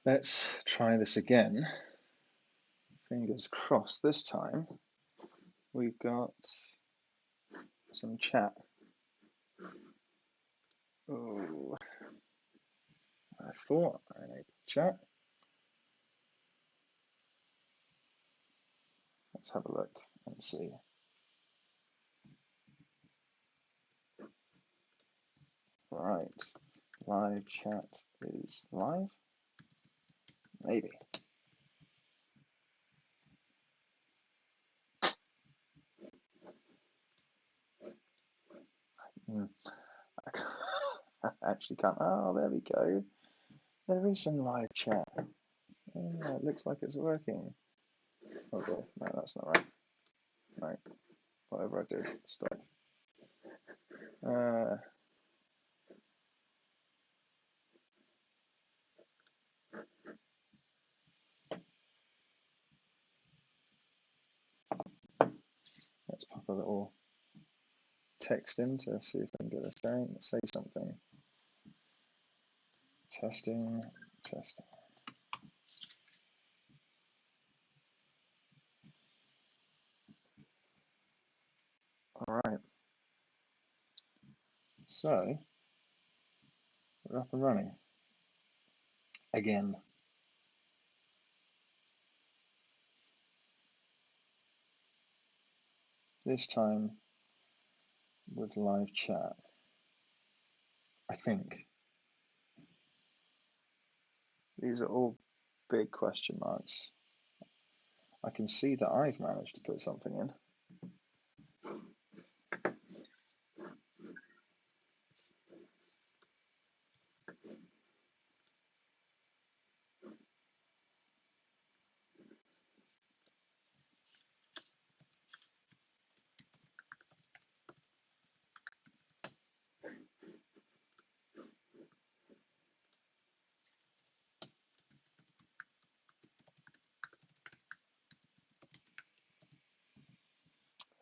Let's try this again. Fingers crossed this time we've got some chat. Oh, I thought I enabled chat. Let's have a look and see. Right, live chat is live. Maybe. I actually can't. Oh, there we go. There is some live chat. Yeah, it looks like it's working. Oh dear, no, that's not right. No, whatever I did, stop. Let's pop a little text in to see if I can get this going. Let's say something. Testing, testing. All right. So we're up and running again. This time with live chat. I think these are all big question marks. I can see that I've managed to put something in.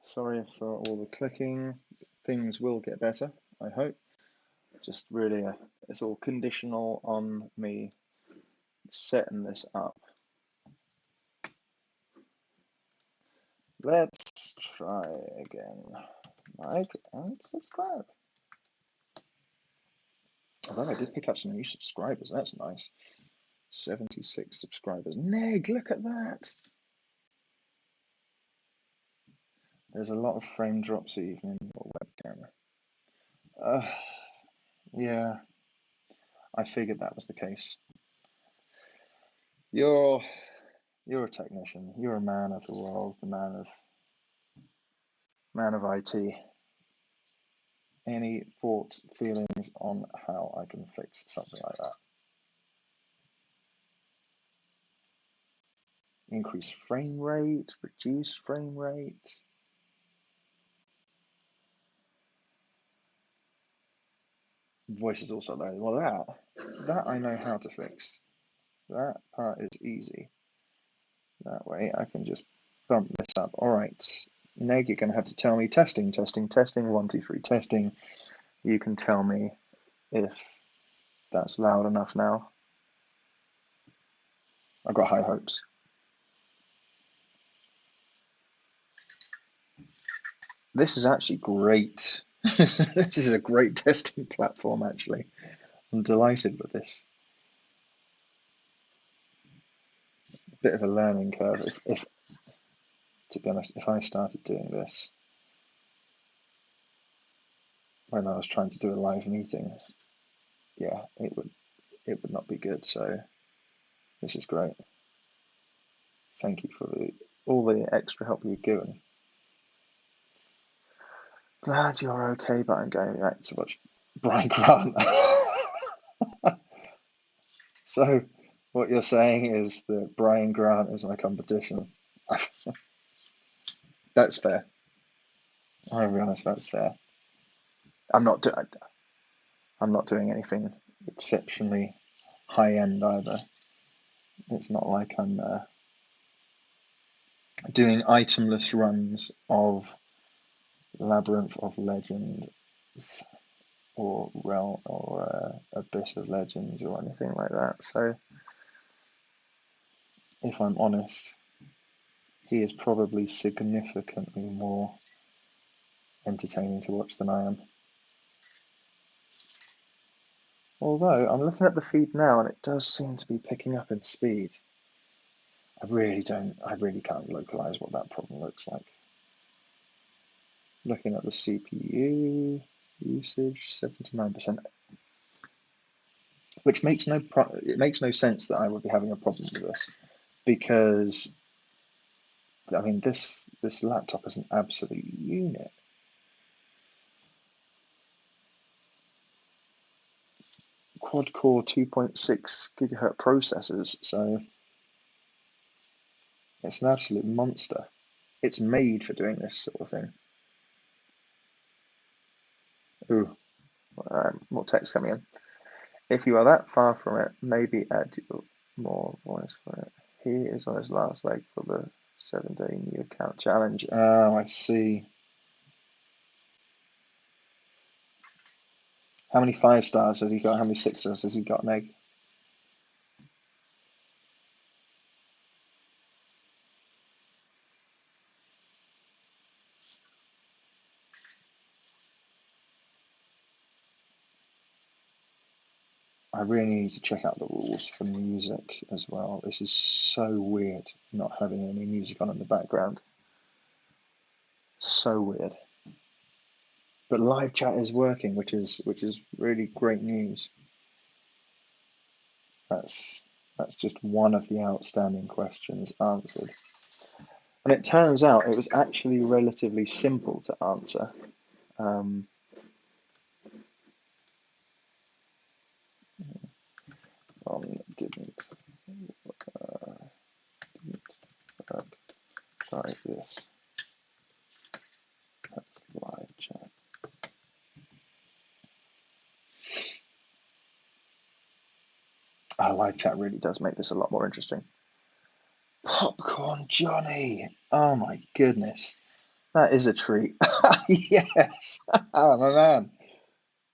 Sorry for all the clicking. Things will get better, I hope. Just really, it's all conditional on me setting this up. Let's try again. Like and subscribe. Although I did pick up some new subscribers, that's nice. 76 subscribers. Neg, look at that. There's a lot of frame drops even in your webcam. Yeah, I figured that was the case. You're a technician. You're a man of the world, the man of IT. Any thoughts, feelings on how I can fix something like that? Increase frame rate, reduce frame rate. Voice is also low. Well, that I know how to fix. That part is easy. That way I can just bump this up. All right, Neg, you're going to have to tell me testing, 1, 2, 3, testing. You can tell me if that's loud enough now. I've got high hopes. This is actually great. This is a great testing platform, actually. I'm delighted with this. Bit of a learning curve. If to be honest, if I started doing this when I was trying to do a live meeting, yeah, it would not be good. So this is great. Thank you for all the extra help you've given. Glad you're okay, but I'm going back to watch Brian Grant. So what you're saying is that Brian Grant is my competition. That's fair. I'll be honest, that's fair. I'm not doing anything exceptionally high end either. It's not like I'm doing itemless runs of Labyrinth of Legends or Realm or Abyss of Legends or anything like that. So if I'm honest, he is probably significantly more entertaining to watch than I am. Although I'm looking at the feed now and it does seem to be picking up in speed. I really can't localize what that problem looks like. Looking at the CPU usage, 79%, which makes it makes no sense that I would be having a problem with this, because I mean this laptop is an absolute unit. Quad core 2.6 gigahertz processors, so it's an absolute monster. It's made for doing this sort of thing. Ooh, more text coming in. If you are that far from it, maybe add more voice for it. He is on his last leg for the 7-day new account challenge. Oh, I see. How many 5 stars has he got? How many 6 stars has he got, Meg? I really need to check out the rules for music as well. This is so weird not having any music on in the background. So weird. But live chat is working, which is really great news. That's just one of the outstanding questions answered. And it turns out it was actually relatively simple to answer. Didn't work. Try this. That's live chat. Live chat really does make this a lot more interesting. Popcorn Johnny! Oh my goodness. That is a treat. Yes! Oh my man.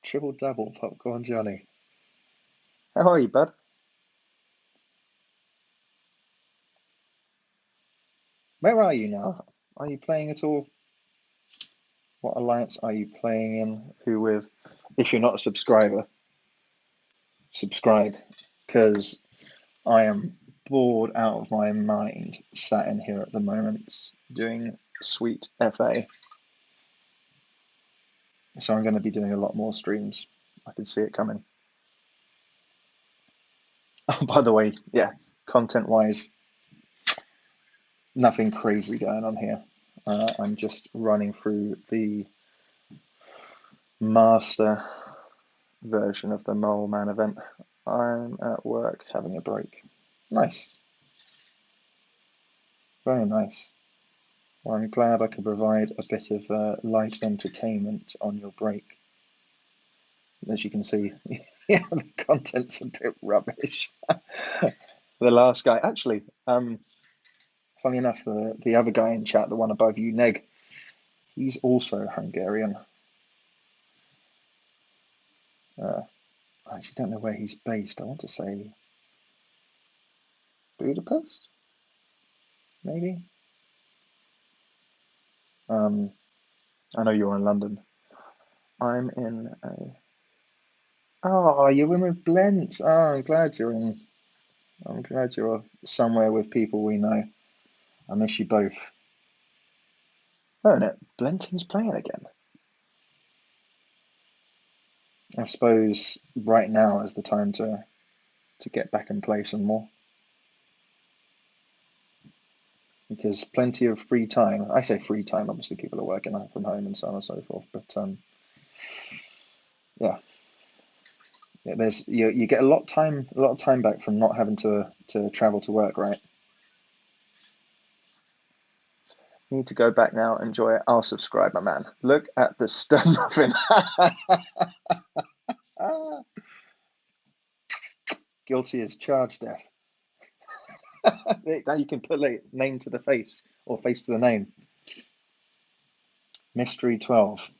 Triple double Popcorn Johnny. How are you, bud? Where are you now? Are you playing at all? What alliance are you playing in? Who with? If you're not a subscriber, subscribe, because I am bored out of my mind sat in here at the moment doing sweet FA. So I'm going to be doing a lot more streams. I can see it coming. Oh, by the way, yeah, content-wise, nothing crazy going on here. I'm just running through the master version of the Mole Man event. I'm at work having a break. Nice. Very nice. Well, I'm glad I could provide a bit of light entertainment on your break. As you can see, yeah, the content's a bit rubbish. The last guy, actually, funny enough, the other guy in chat, the one above you, Neg, he's also Hungarian. I actually don't know where he's based. I want to say Budapest, maybe. I know you're in London. I'm in a. Oh, you're in with Blent. Oh, I'm glad you're in. I'm glad you're somewhere with people we know. I miss you both. Oh, no, Blenton's playing again. I suppose right now is the time to get back and play some more. Because plenty of free time. I say free time, obviously people are working from home and so on and so forth. But yeah, there's you get a lot of time back from not having to travel to work, right? Need to go back now, enjoy it. I'll subscribe, my man. Look at the stun muffin. Guilty as charged, death. Now you can put a name to the face or face to the name. Mystery 12.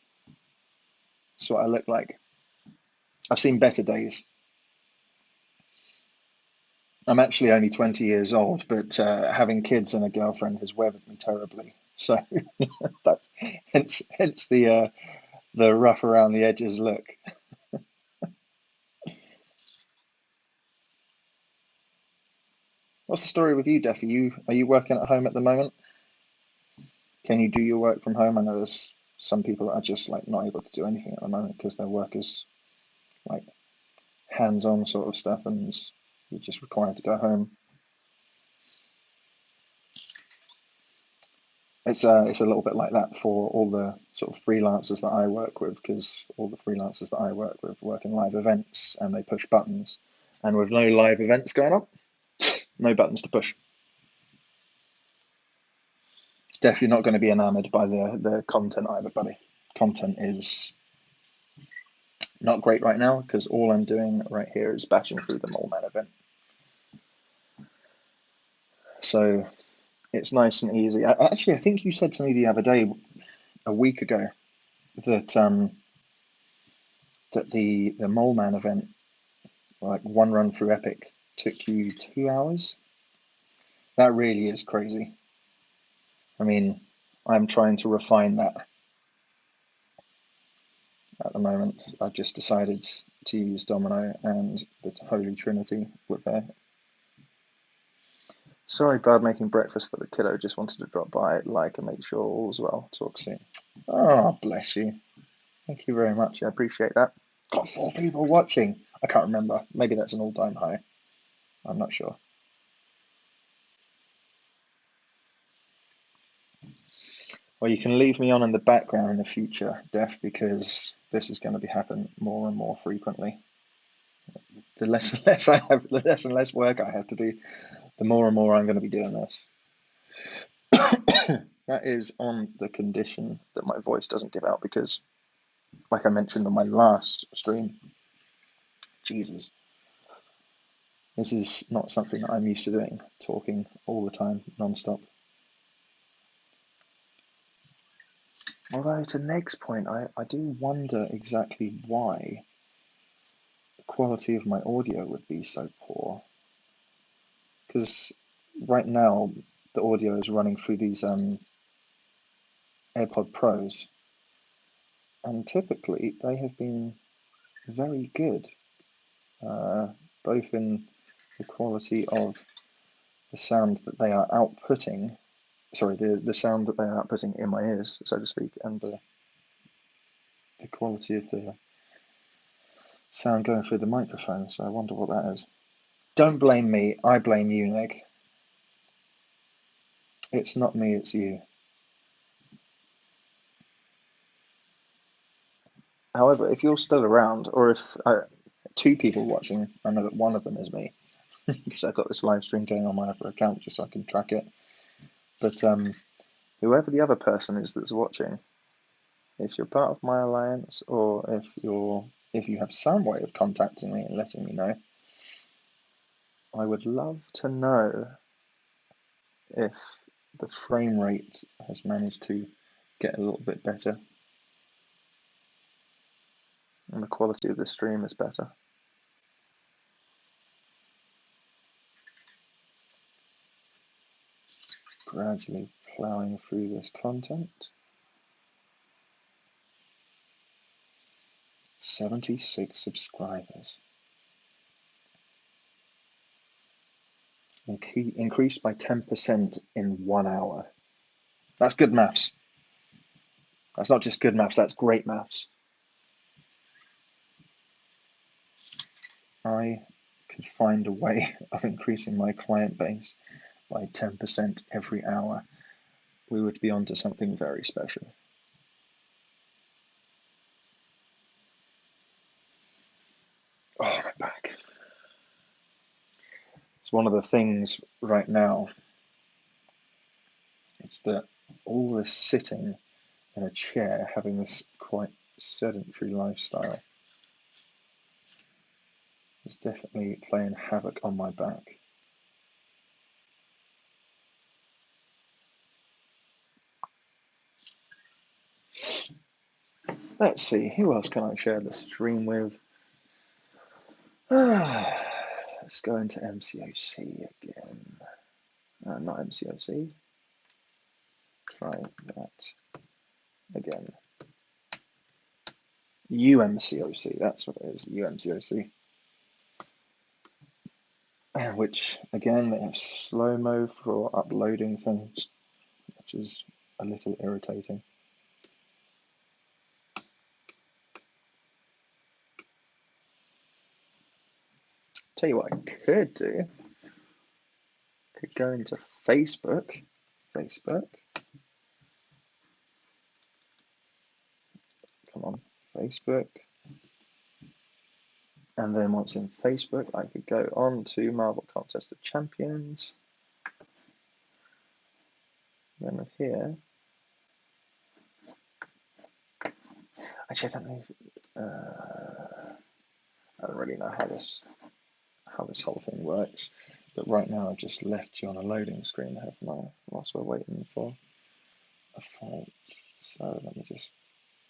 That's what I look like. I've seen better days. I I'm actually only 20 years old, but having kids and a girlfriend has weathered me terribly. So that's hence the rough around the edges look. What's the story with you, Def? Are you working at home at the moment? Can you do your work from home? I know there's some people that are just like not able to do anything at the moment because their work is like hands-on sort of stuff, and you're just required to go home. It's a little bit like that for all the sort of freelancers that I work with, because all the freelancers that I work with work in live events and they push buttons, and with no live events going on, no buttons to push. It's definitely not going to be enamored by the content either, buddy. Content is not great right now because all I'm doing right here is batching through the Mole Man event. So it's nice and easy. Actually, I think you said to me the other day, a week ago, that the Mole Man event, like one run through Epic, took you 2 hours. That really is crazy. I mean, I'm trying to refine that at the moment. I've just decided to use Domino and the Holy Trinity with there. Sorry, bud, making breakfast for the kiddo. Just wanted to drop by, like, and make sure all's well. Talk soon. Oh, bless you. Thank you very much. I appreciate that. Got 4 people watching. I can't remember. Maybe that's an all-time high. I'm not sure. Well, you can leave me on in the background in the future, Def, because this is going to be happening more and more frequently. The less and less I have, the less and less work I have to do, the more and more I'm going to be doing this. That is on the condition that my voice doesn't give out, because, like I mentioned on my last stream, Jesus, this is not something that I'm used to doing, talking all the time, non-stop. Although, to Neg's point, I do wonder exactly why the quality of my audio would be so poor. Because right now, the audio is running through these AirPod Pros, and typically they have been very good, both in the quality of the sound that they are outputting, sorry, the sound that they are outputting in my ears, so to speak, and the quality of the sound going through the microphone. So I wonder what that is. Don't blame me, I blame you, Neg. It's not me, it's you. However, if you're still around, or if 2 people watching, I know that one of them is me, because I've got this live stream going on my other account just so I can track it. But whoever the other person is that's watching, if you're part of my alliance, or if you have some way of contacting me and letting me know, I would love to know if the frame rate has managed to get a little bit better and the quality of the stream is better. Gradually plowing through this content. 76 subscribers. Increased by 10% in 1 hour. That's good maths. That's not just good maths, that's great maths. I could find a way of increasing my client base by 10% every hour. We would be onto something very special. Oh, my back. It's one of the things right now. It's that all this sitting in a chair, having this quite sedentary lifestyle, is definitely playing havoc on my back. Let's see, who else can I share the stream with? Let's go into MCOC again. Not MCOC. Try that again. UMCOC, that's what it is, UMCOC. Which, again, they have slow-mo for uploading things, which is a little irritating. Tell you what I could do. Could go into Facebook. Come on, Facebook. And then once in Facebook, I could go on to Marvel Contest of Champions. Then here, actually, I don't really know how this whole thing works. But right now, I've just left you on a loading screen, haven't I? Whilst we're waiting for a fight. So let me just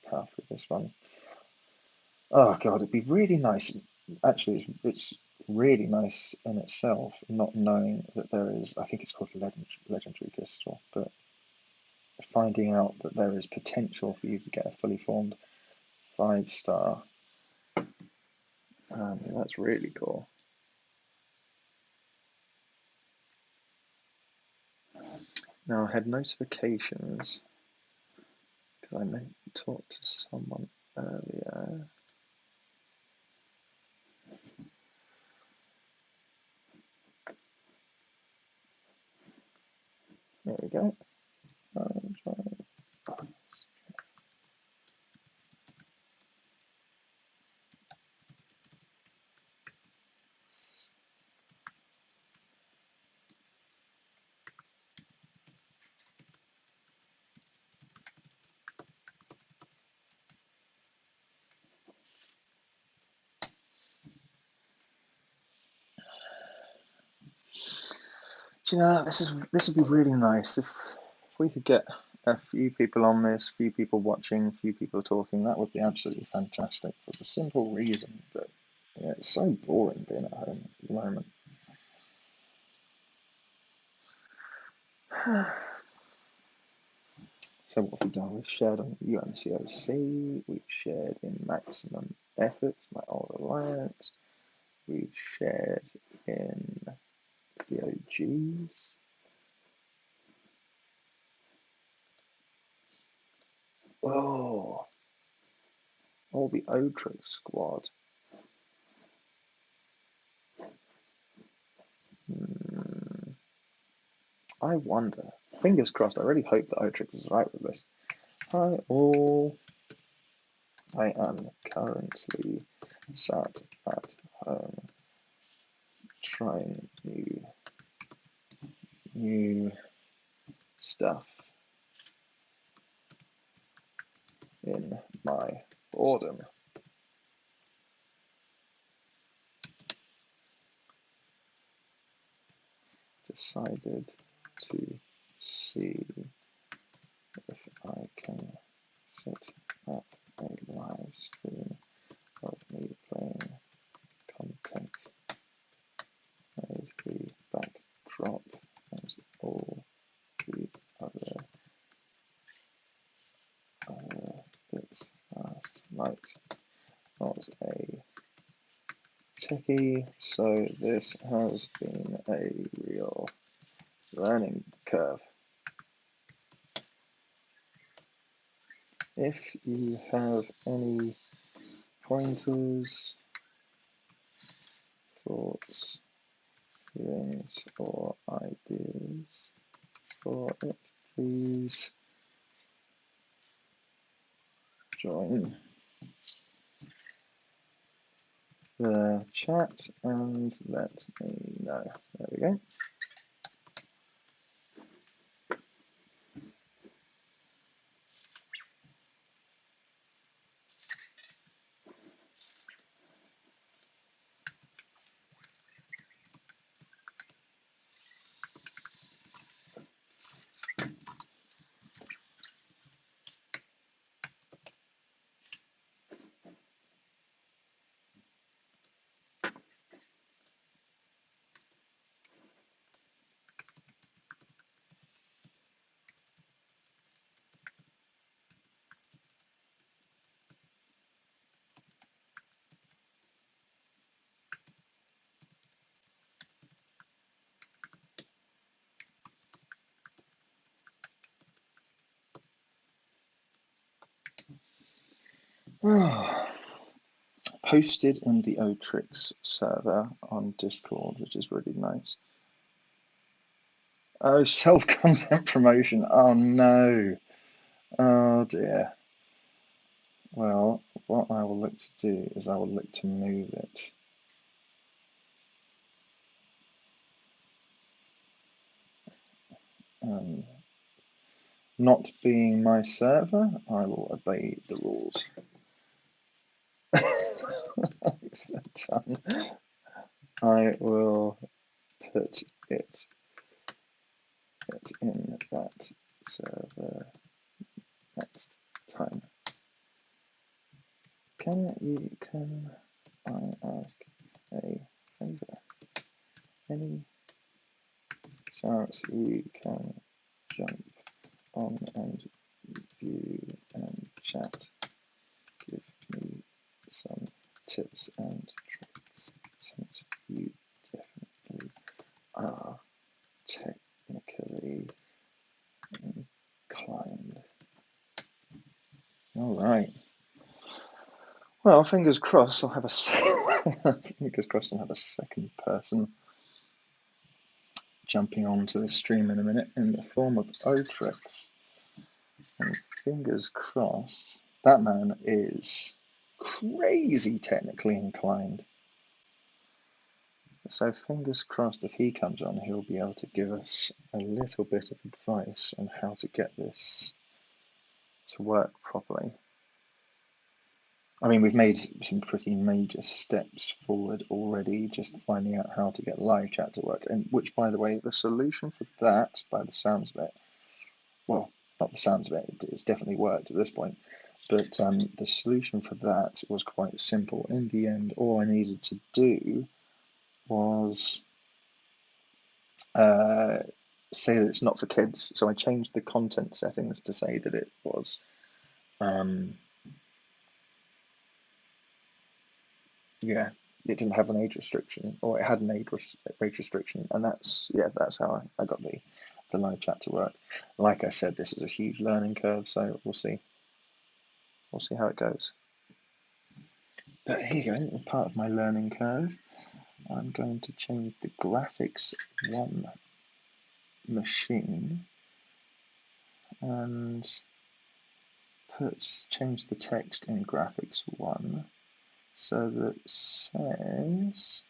power through this one. Oh God, it'd be really nice. Actually, it's really nice in itself, not knowing that there is. I think it's called Legendary Crystal, but finding out that there is potential for you to get a fully formed 5-star. That's really cool. Now I had notifications because I meant to talk to someone earlier. There we go. Do you know, this would be really nice if we could get a few people on this, few people watching, few people talking. That would be absolutely fantastic for the simple reason that it's so boring being at home at the moment. So what have we done? We've shared on UMCOC, we've shared in Maximum Efforts, my old alliance, we've shared in the OGs. Oh, the Otrix squad. I wonder. Fingers crossed. I really hope that Otrix is right with this. Hi all. I am currently sat at home trying new stuff in my boredom. Decided to see if I can set up a live stream of me playing content as the backdrop and all the other bits last night. Not a techie, so this has been a real learning curve. If you have any pointers, thoughts, feelings, or ideas for it, please join the chat and let me know. There we go. Posted in the Otrix server on Discord, which is really nice. Oh, self-content promotion. Oh no. Oh dear. Well, what I will look to do is I will look to move it. Not being my server, I will obey the rules. I will put it in that server next time. Can I ask a favor? Any chance you can jump on and view and chat? Give me some tips and tricks since you definitely are technically inclined. All right. Well, fingers crossed. I'll have a fingers crossed. I'll have a second person jumping onto the stream in a minute in the form of Otrix. And fingers crossed, that man is crazy technically inclined. So fingers crossed if he comes on, he'll be able to give us a little bit of advice on how to get this to work properly. I mean, we've made some pretty major steps forward already, just finding out how to get live chat to work. And which, by the way, the solution for that, by the sounds of it, well, not the sounds of it, it's definitely worked at this point. But the solution for that was quite simple. In the end, all I needed to do was say that it's not for kids. So I changed the content settings to say that it was yeah, it didn't have an age restriction, or it had an age restriction, and that's how I got the live chat to work. Like I said, this is a huge learning curve, so we'll see how it goes. But here you go, part of my learning curve, I'm going to change the graphics 1 machine and change the text in graphics 1 so that it says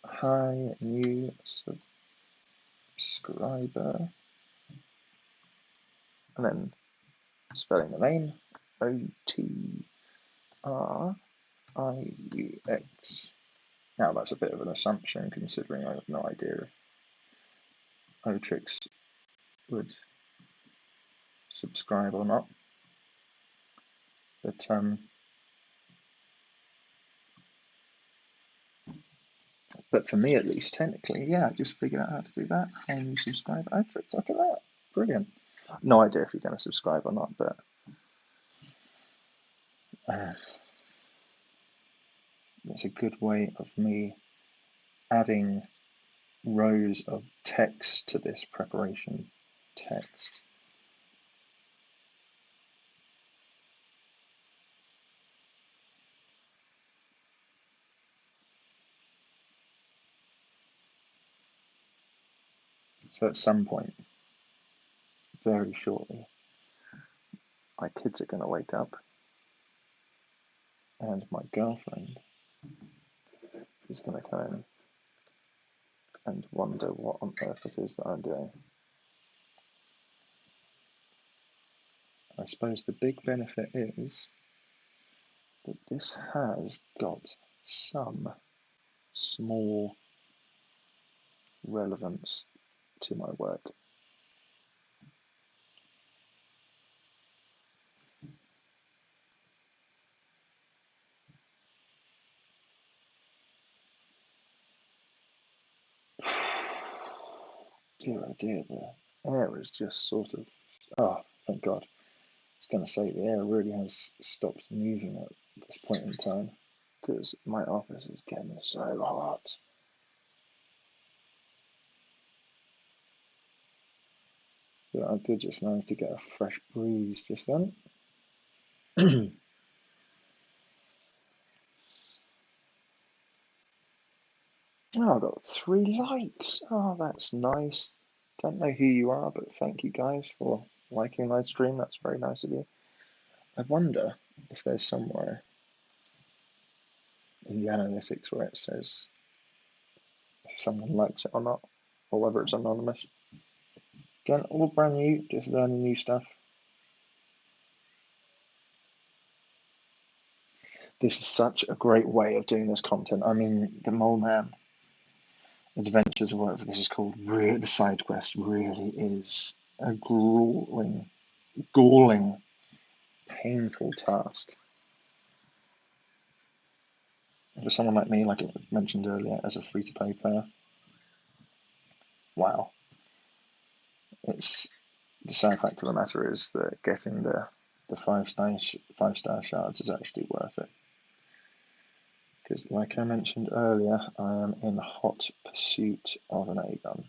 hi new subscriber, and then spelling the name OTRIUX. Now that's a bit of an assumption considering I have no idea if Otrix would subscribe or not. But for me at least, technically, yeah, I just figured out how to do that. And you subscribe Otrix, look at that. Brilliant. No idea if you're going to subscribe or not, but it's a good way of me adding rows of text to this preparation text. So at some point, very shortly, my kids are going to wake up and my girlfriend is going to come in and wonder what on earth it is that I'm doing. I suppose the big benefit is that this has got some small relevance to my work. Dear oh dear, the air is just sort of, oh, thank God. I was going to say the air really has stopped moving at this point in time because my office is getting so hot. But I did just manage to get a fresh breeze just then. Oh, I got 3 likes. Oh, that's nice. Don't know who you are, but thank you guys for liking my stream. That's very nice of you. I wonder if there's somewhere in the analytics where it says if someone likes it or not, or whether it's anonymous. Again, all brand new, just learning new stuff. This is such a great way of doing this content. I mean, the Mole Man Adventures, or whatever this is called, the side quest really is a galling, painful task. For someone like me, like I mentioned earlier, as a free-to-play player, wow. It's the sad fact of the matter is that getting the 5-star shards is actually worth it. Because, like I mentioned earlier, I am in hot pursuit of an A-gun.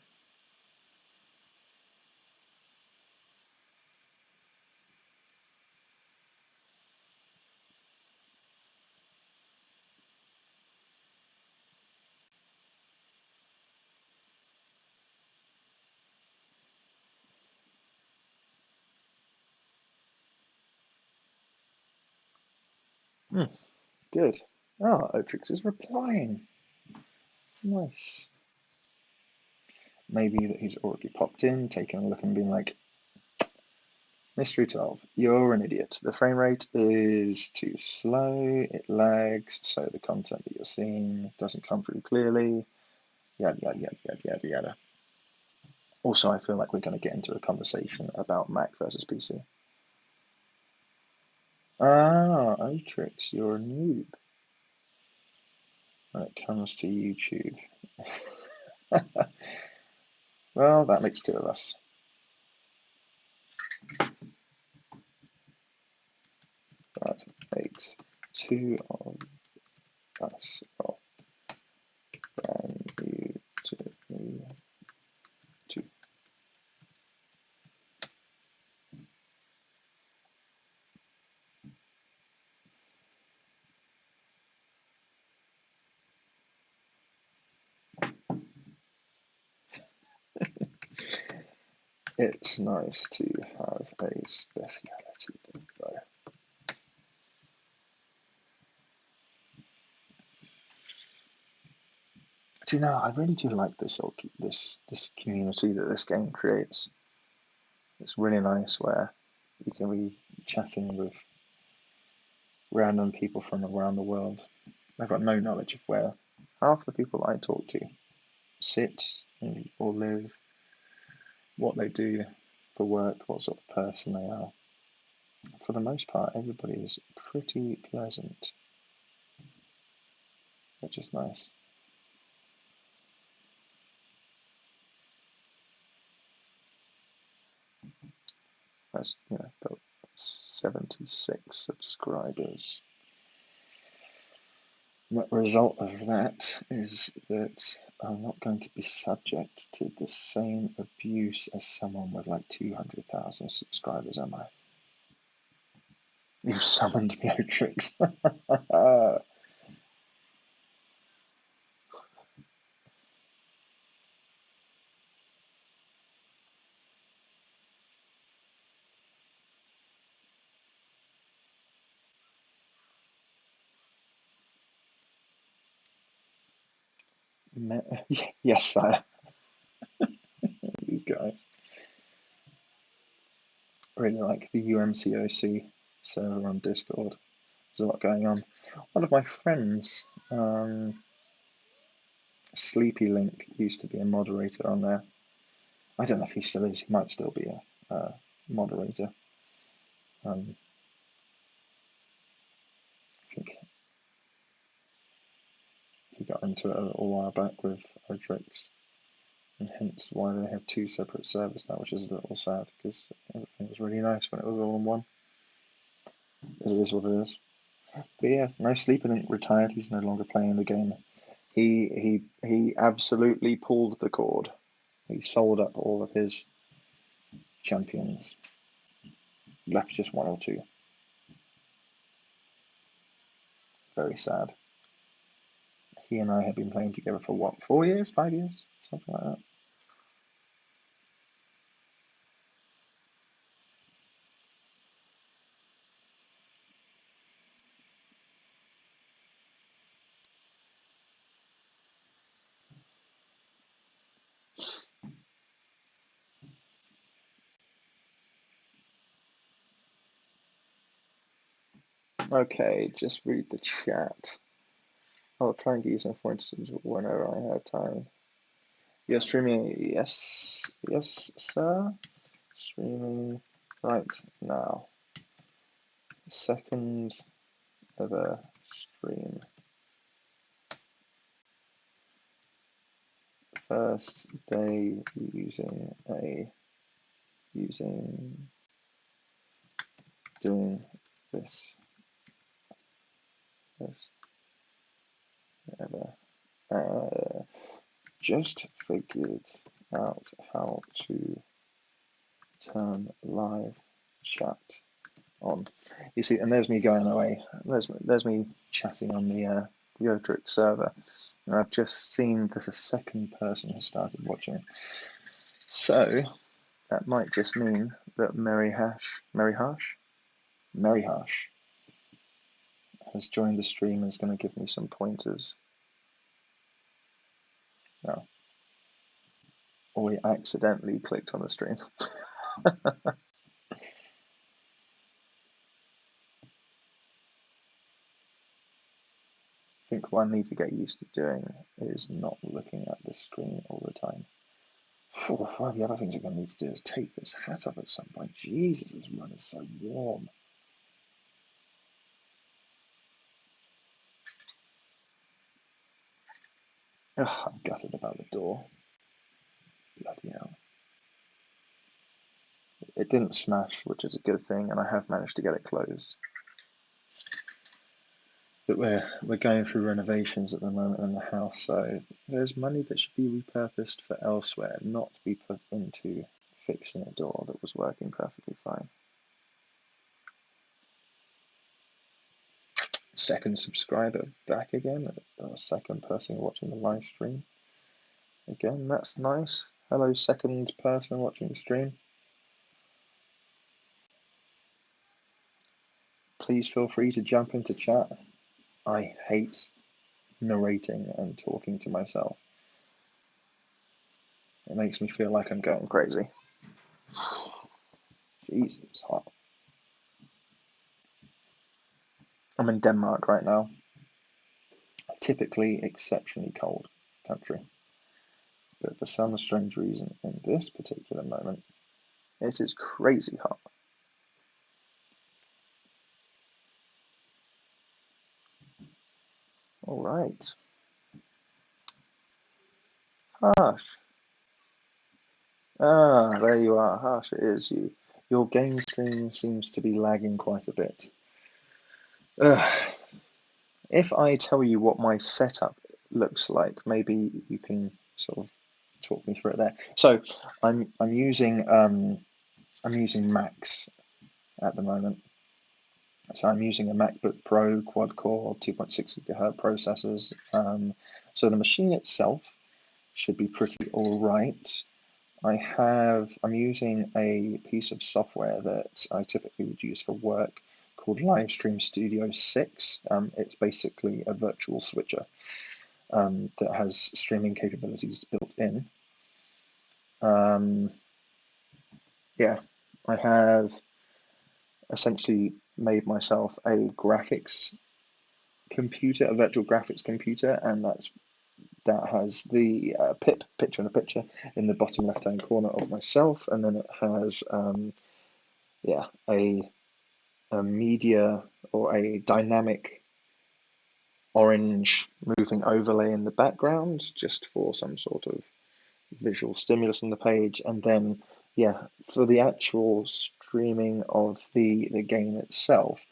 Good. Ah, Otrix is replying. Nice. Maybe that he's already popped in, taken a look and been like, Mystery 12, you're an idiot. The frame rate is too slow, it lags, so the content that you're seeing doesn't come through clearly, yada, yada, yada, yada, yada, yada. Also, I feel like we're going to get into a conversation about Mac versus PC. Ah, Otrix, you're a noob when it comes to YouTube. Well, that makes 2 of us. That makes 2 of us. Oh, brand new to me. 2. It's nice to have a speciality, though. Do you know? I really do like this community that this game creates. It's really nice where you can be chatting with random people from around the world. I've got no knowledge of where half the people I talk to sit or live, what they do for work, what sort of person they are. For the most part, everybody is pretty pleasant, which is nice. As you know, got 76 subscribers. The result of that is that I'm not going to be subject to the same abuse as someone with like 200,000 subscribers, am I? You summoned me, Otrix. Yes, sire. These guys. Really like the UMCOC server on Discord. There's a lot going on. One of my friends, Sleepy Link, used to be a moderator on there. I don't know if he still is. He might still be a moderator. I think he got into it a little while back with Otrix, and hence why they have 2 separate servers now, which is a little sad because everything was really nice when it was all in one. It is what it is. But yeah, no, Sleepy Link retired. He's no longer playing the game. He absolutely pulled the cord. He sold up all of his champions. Left just 1 or 2. Very sad. He and I have been playing together for what, 4 years, 5 years, something like that. Okay, just read the chat. I'll try and use them for instance whenever I have time. You're streaming, yes, sir. Streaming right now. Second ever stream. First day doing this. First ever. Just figured out how to turn live chat on. You see, and there's me going away. There's me chatting on the Godric server. And I've just seen that a second person has started watching. So that might just mean that Mary Hash has joined the stream and is going to give me some pointers. No. Or we accidentally clicked on the stream. I think what I need to get used to doing is not looking at the screen all the time. One of the other things I'm going to need to do is take this hat off at some point. Jesus, this run is so warm. Ugh, I'm gutted about the door. Bloody hell. It didn't smash, which is a good thing, and I have managed to get it closed. But we're going through renovations at the moment in the house, so there's money that should be repurposed for elsewhere, not to be put into fixing a door that was working perfectly fine. Second subscriber back again, second person watching the live stream. Again, that's nice. Hello, second person watching the stream. Please feel free to jump into chat. I hate narrating and talking to myself. It makes me feel like I'm going crazy. Jesus, it's hot. I'm in Denmark right now. Typically exceptionally cold country. But for some strange reason, in this particular moment, it is crazy hot. All right. Harsh. Ah, there you are. Harsh, it is you. Your game stream seems to be lagging quite a bit. If I tell you what my setup looks like, maybe you can sort of talk me through it there. So I'm using Macs at the moment. So I'm using a MacBook Pro quad-core 2.6 GHz processors. So the machine itself should be pretty all right. I'm using a piece of software that I typically would use for work called Livestream Studio 6. It's basically a virtual switcher that has streaming capabilities built in. Yeah, I have essentially made myself a graphics computer, a virtual graphics computer, and that has the PIP, picture in a picture, in the bottom left-hand corner of myself, and then it has a media or a dynamic orange moving overlay in the background, just for some sort of visual stimulus on the page, and then for the actual streaming of the game itself,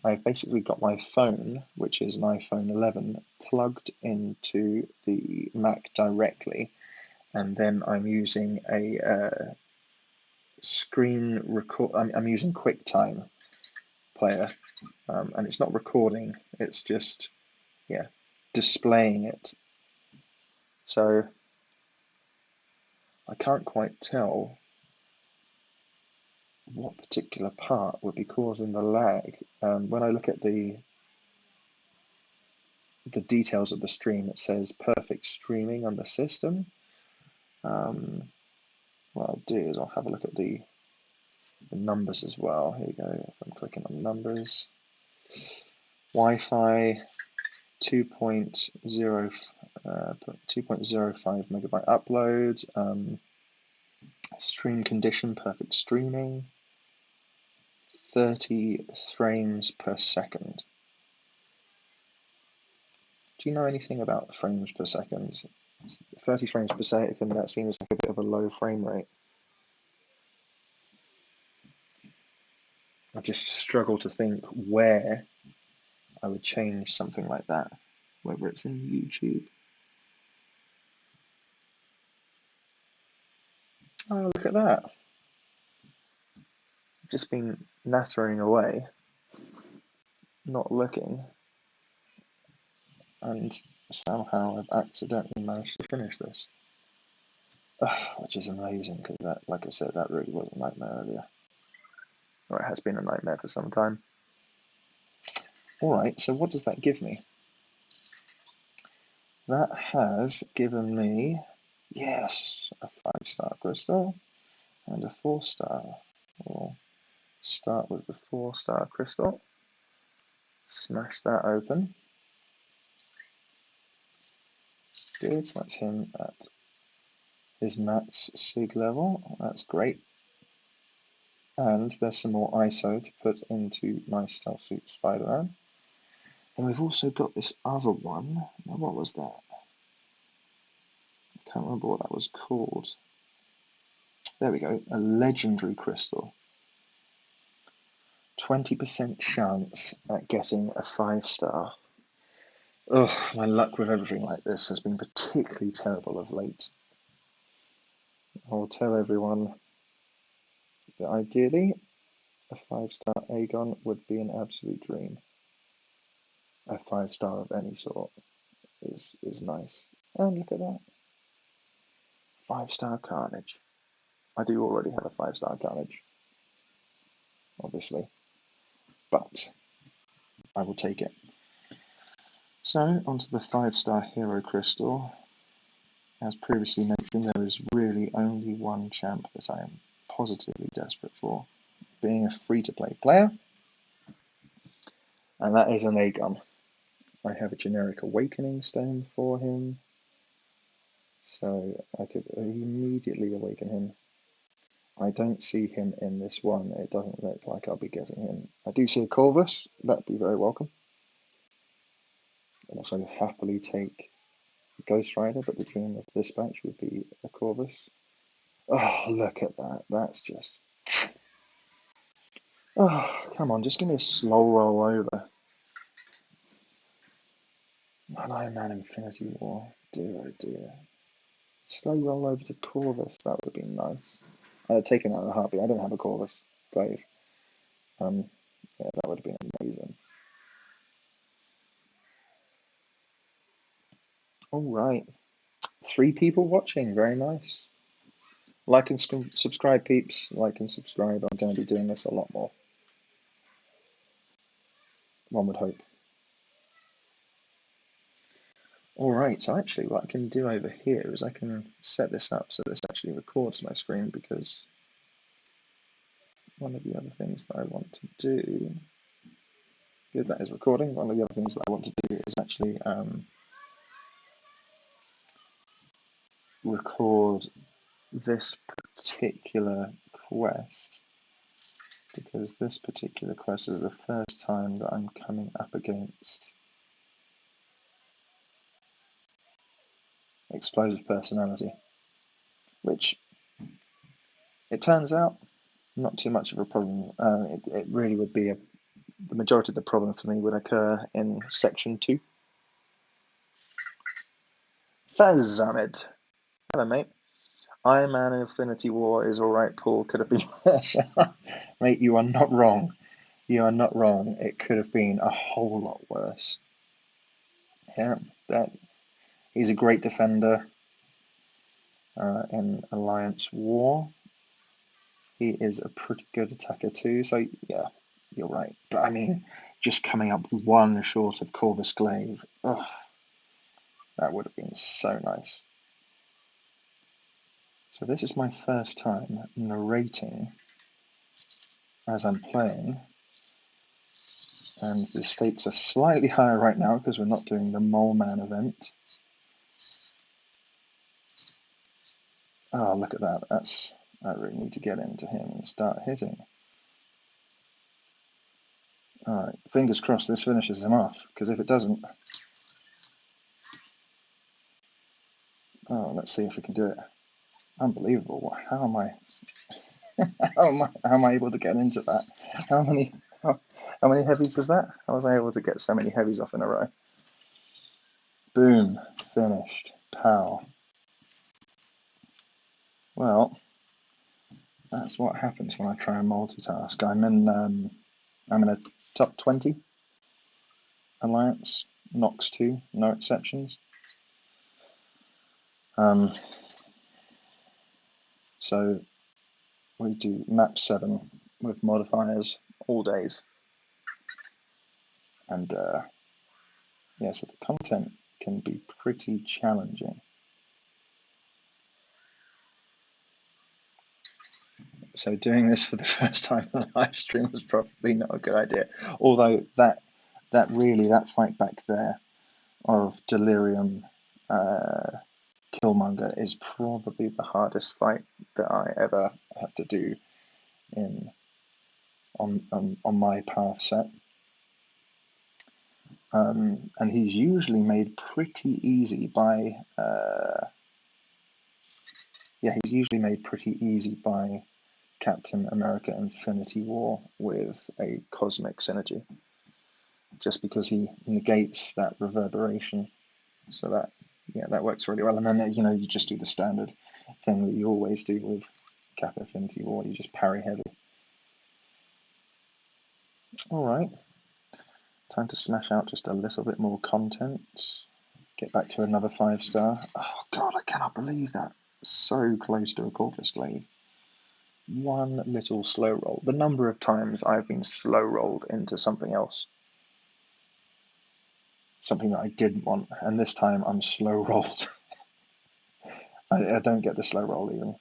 I've basically got my phone, which is an iPhone 11, plugged into the Mac directly, and then I'm using a screen record. I'm using QuickTime Player, and it's not recording. It's just displaying it. So I can't quite tell what particular part would be causing the lag. When I look at the details of the stream, it says perfect streaming on the system. What I'll do is I'll have a look at the numbers as well. Here we go. If I'm clicking on numbers, Wi-Fi 2.0, 2.05 megabyte upload, stream condition, perfect streaming, 30 frames per second. Do you know anything about frames per second? 30 frames per second, that seems like a bit of a low frame rate. I just struggle to think where I would change something like that, whether it's in YouTube. Oh, look at that. I've just been nattering away, not looking, and somehow I've accidentally managed to finish this. Which is amazing, because that, like I said, that really was a nightmare earlier. Or it has been a nightmare for some time. Alright, so what does that give me? That has given me, yes, a 5-star crystal and a 4-star. We'll start with the 4-star crystal. Smash that open. Good, so that's him at his max sig level. That's great. And there's some more ISO to put into my Stealth Suit Spider-Man. And we've also got this other one. Now, what was that? I can't remember what that was called. There we go, a legendary crystal. 20% chance at getting a 5-star. Oh, my luck with everything like this has been particularly terrible of late. I'll tell everyone that ideally a 5-star Aegon would be an absolute dream. A 5-star of any sort is nice. And look at that. 5-star Carnage. I do already have a 5-star Carnage, obviously, but I will take it. So, onto the 5-star Hero Crystal. As previously mentioned, there is really only one champ that I am positively desperate for, being a free-to-play player, and that is an Aegon. I have a generic Awakening Stone for him, so I could immediately awaken him. I don't see him in this one. It doesn't look like I'll be getting him. I do see a Corvus. That'd be very welcome. I'd also happily take Ghost Rider, but the dream of Dispatch would be a Corvus. Oh, look at that. That's just... Oh, come on, just give me a slow roll over. An Iron Man Infinity War. Dear, oh dear. Slow roll over to Corvus. That would have been nice. I'd have taken that in a heartbeat. I don't have a Corvus Glaive. Yeah, that would have been amazing. All right. 3 people watching. Very nice. Like and subscribe, peeps. Like and subscribe. I'm going to be doing this a lot more. One would hope. Alright, so actually what I can do over here is I can set this up so this actually records my screen, because one of the other things that I want to do, good, that is recording, one of the other things that I want to do is actually record this particular quest, because this particular quest is the first time that I'm coming up against Explosive Personality, which it turns out not too much of a problem. It really would be the majority of the problem for me would occur in section 2. Faz Ahmed, hello mate. Iron Man Infinity War is alright, Paul. Could have been worse. Mate, you are not wrong. You are not wrong. It could have been a whole lot worse. Yeah, that he's a great defender in Alliance War. He is a pretty good attacker too. So yeah, you're right. But I mean, just coming up one short of Corvus Glaive. Ugh, that would have been so nice. So this is my first time narrating as I'm playing, and the stakes are slightly higher right now because we're not doing the Mole Man event. Oh, look at that. I really need to get into him and start hitting. Alright, fingers crossed this finishes him off, because if it doesn't... Oh, let's see if we can do it. Unbelievable. How am I how am I able to get into that? How many heavies was that? How was I able to get so many heavies off in a row? Boom, finished. Pow. Well, that's what happens when I try and multitask. I'm in a top 20 alliance, Nox 2, no exceptions. So we do map 7 with modifiers all days, and yeah, so the content can be pretty challenging. So doing this for the first time on a live stream was probably not a good idea. Although that fight back there of Delirium Killmonger is probably the hardest fight that I ever had to do on my path set. And he's usually made pretty easy by Captain America Infinity War with a cosmic synergy, just because he negates that reverberation. So that works really well. And then you just do the standard thing that you always do with Cap Infinity War. You just parry heavy. All right, time to smash out just a little bit more content. Get back to another 5-star. Oh God, I cannot believe that. So close to a Corvus Glaive. One little slow roll. The number of times I've been slow rolled into something else. Something that I didn't want, and this time I'm slow rolled. I don't get the slow roll even.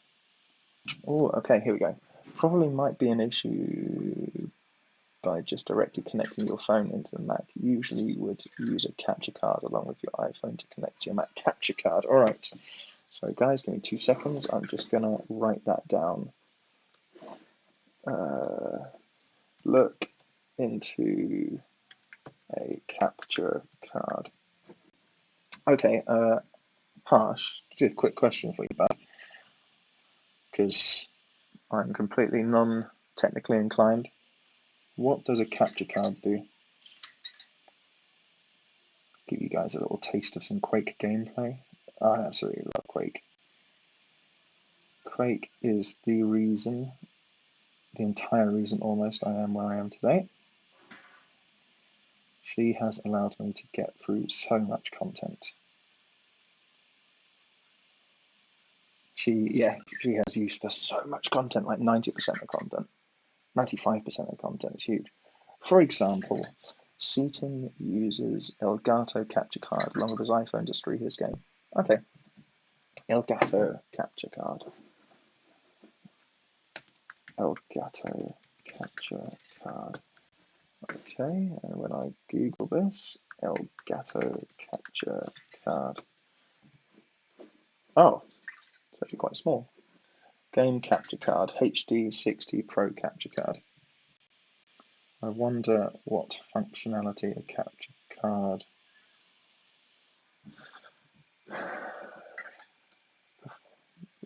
Oh, okay, here we go. Probably might be an issue by just directly connecting your phone into the Mac. Usually you would use a capture card along with your iPhone to connect to your Mac capture card. All right. So guys, give me 2 seconds. I'm just going to write that down. Look into a capture card. Okay, Harsh, just a quick question for you, bud, because I'm completely non-technically inclined. What does a capture card do? Give you guys a little taste of some Quake gameplay. I absolutely love Quake. Quake is the entire reason almost I am where I am today. She has allowed me to get through so much content. She has used for so much content, like 90% of content, 95% of content. It's huge. For example, Seaton uses Elgato capture card along with his iPhone to stream his game. Okay, Elgato capture card. Elgato capture card. Okay, and when I Google this, Elgato capture card. Oh, it's actually quite small. Game capture card, HD 60 Pro capture card. I wonder what functionality a capture card.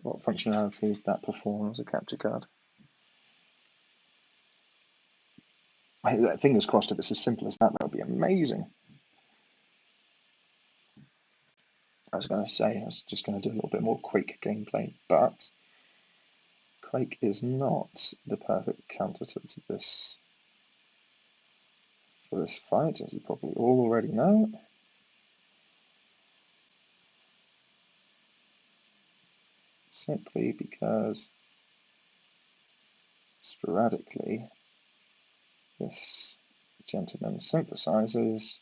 What functionality that performs a capture card. Fingers crossed if it's as simple as that, that would be amazing. I was going to say I was just going to do a little bit more Quake gameplay, but Quake is not the perfect counter to this for this fight, as you probably all already know. Simply because sporadically this gentleman synthesizes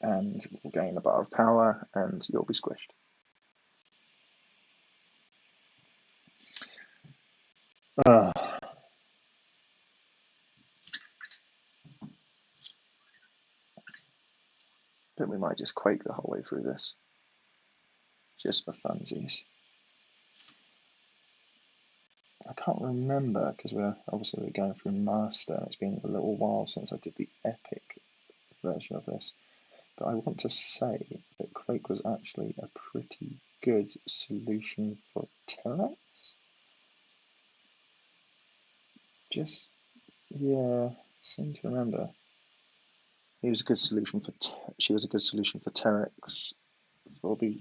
and will gain a bar of power and you'll be squished. But we might just Quake the whole way through this, just for funsies. I can't remember, because we're going through Master, and it's been a little while since I did the Epic version of this, but I want to say that Quake was actually a pretty good solution for Terrax. Yeah, seem to remember. He was a good solution for. She was a good solution for Terrax, for the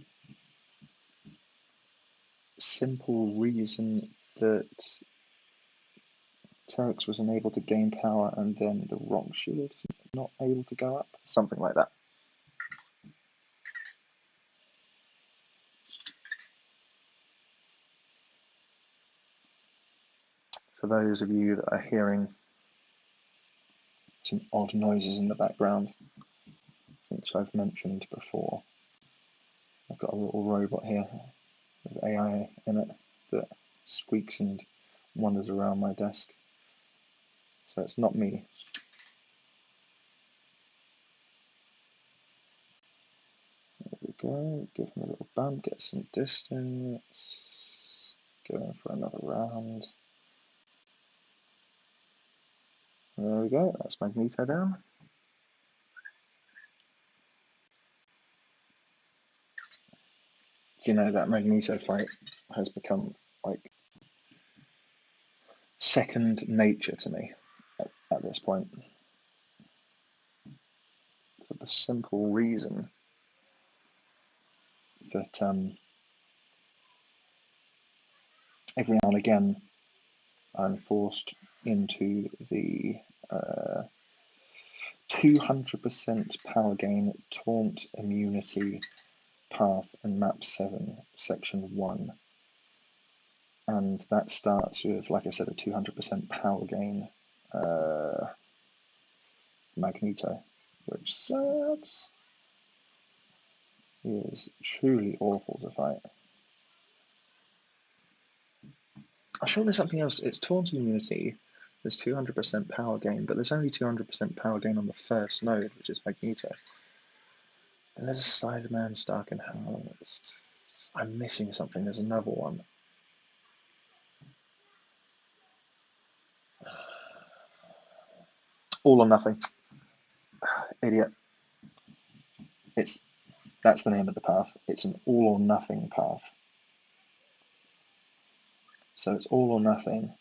simple reason that Terrax was unable to gain power, and then the Rock Shield not able to go up, something like that. For those of you that are hearing some odd noises in the background, which I've mentioned before, I've got a little robot here with AI in it that squeaks and wanders around my desk. So it's not me. There we go, give him a little bump, get some distance, go in for another round. And there we go, that's Magneto down. You know, that Magneto fight has become like second nature to me at this point, for the simple reason that every now and again I'm forced into the 200% power gain taunt immunity path in map 7 section 1, and that starts with, like I said, a 200% power gain Magneto, which sucks. He is truly awful to fight. I'm sure there's something else. It's taunt immunity. There's 200% power gain, but there's only 200% power gain on the first node, which is Magneto. And there's a Spider-Man Stark and Hal. I'm missing something. There's another one. All or nothing. Idiot. That's the name of the path. It's an all or nothing path. So it's all or nothing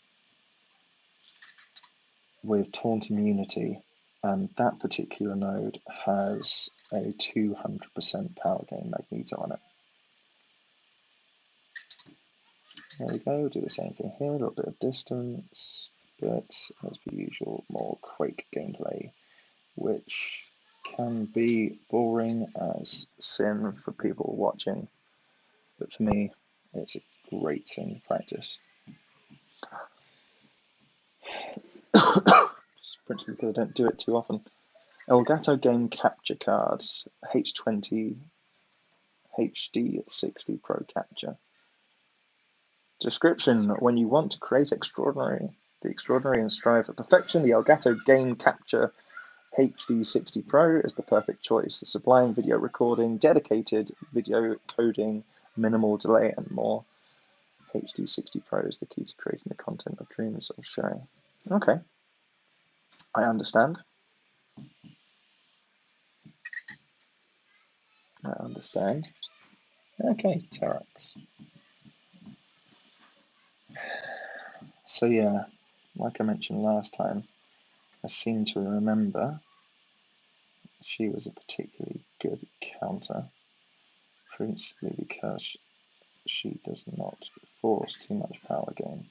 with taunt immunity, and that particular node has a 200% power gain Magneto on it. There we go, do the same thing here, a little bit of distance, but as per usual, more Quake gameplay, which can be boring as sin for people watching, but for me, it's a great thing to practice. Principally because I don't do it too often. Elgato Game Capture Cards, H20, HD60 Pro Capture. Description: when you want to create the extraordinary and strive for perfection, the Elgato Game Capture HD60 Pro is the perfect choice. The sublime video recording, dedicated video coding, minimal delay, and more. HD60 Pro is the key to creating the content of dreams of sharing. Okay, I understand. Okay, Terrax. So yeah, like I mentioned last time, I seem to remember she was a particularly good counter, principally because she does not force too much power gain.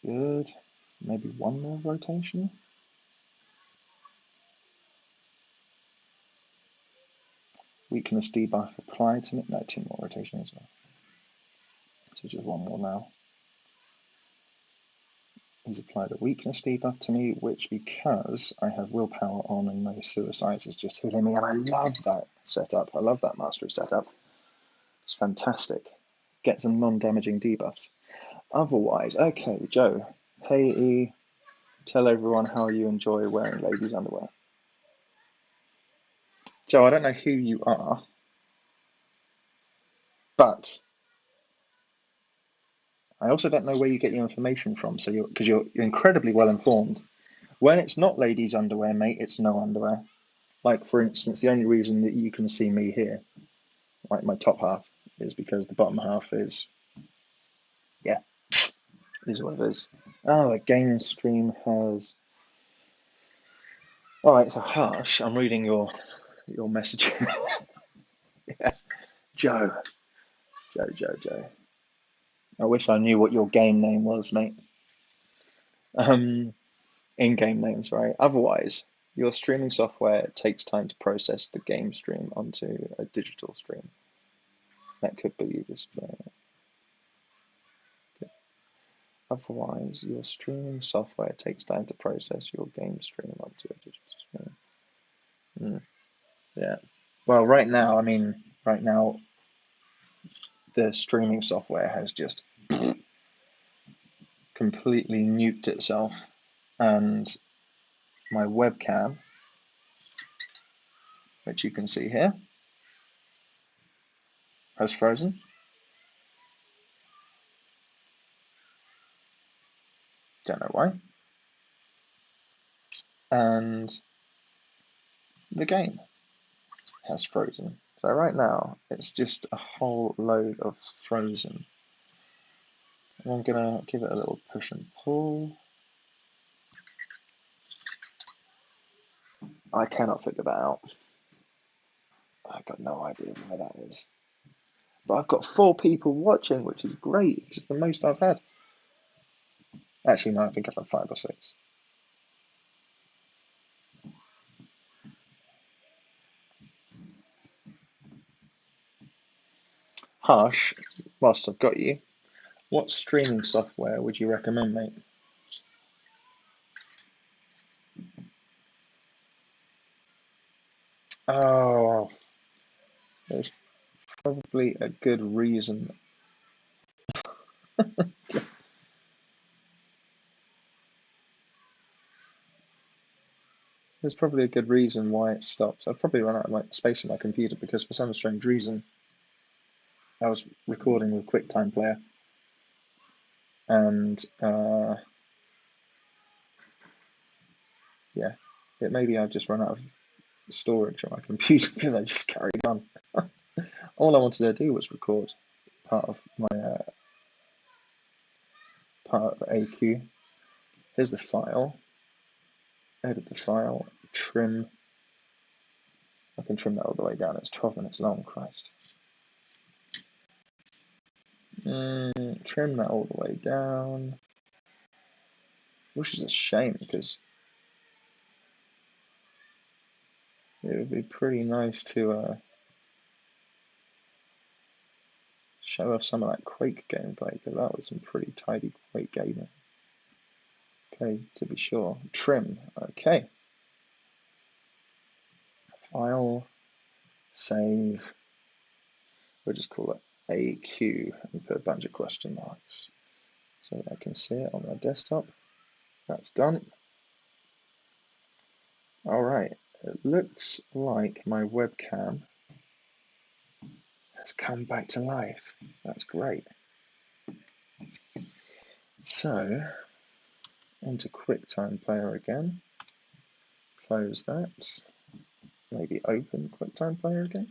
Good. Maybe one more rotation. Weakness debuff applied to me. No, two more rotations as well. So just one more now. He's applied a weakness debuff to me, which, because I have willpower on and no suicides, is just healing me. And I love that setup. I love that mastery setup. It's fantastic. Get some non-damaging debuffs. Otherwise, okay, Joe. Hey E, tell everyone how you enjoy wearing ladies' underwear. Joe, I don't know who you are, but I also don't know where you get your information from. So you're incredibly well informed. When it's not ladies' underwear, mate, it's no underwear. Like, for instance, the only reason that you can see me here, like my top half, is because the bottom half is, yeah, is what it is. Oh, the game stream has. All right, so Harsh, I'm reading your message. Yeah. Joe. Joe. I wish I knew what your game name was, mate. In-game names, right? Otherwise, your streaming software takes time to process the game stream onto a digital stream. That could be display. Otherwise, your streaming software takes time to process your game stream onto a digital stream. Yeah. Well, right now, the streaming software has just completely nuked itself, and my webcam, which you can see here, has frozen. Don't know why. And the game has frozen. So right now, it's just a whole load of frozen. And I'm gonna give it a little push and pull. I cannot figure that out. I've got no idea why that is. But I've got 4 people watching, which is great, which is the most I've had. Actually, no, I think I've had 5 or 6. Harsh, whilst I've got you, what streaming software would you recommend, mate? Oh, there's probably a good reason. There's probably a good reason why it stopped. I've probably run out of space on my computer because for some strange reason I was recording with QuickTime Player, and yeah, maybe I've just run out of storage on my computer because I just carried on. All I wanted to do was record part of AQ. Here's the file. Edit the file. Trim. I can trim that all the way down. It's 12 minutes long. Christ. Trim that all the way down. Which is a shame because it would be pretty nice to show off some of that Quake gameplay, because that was some pretty tidy Quake gaming. Okay, to be sure. Trim. Okay. File. Save. We'll just call it AQ and put a bunch of question marks so that I can see it on my desktop. That's done. All right. It looks like my webcam has come back to life. That's great. So, into QuickTime Player again. Close that. Maybe open QuickTime Player again.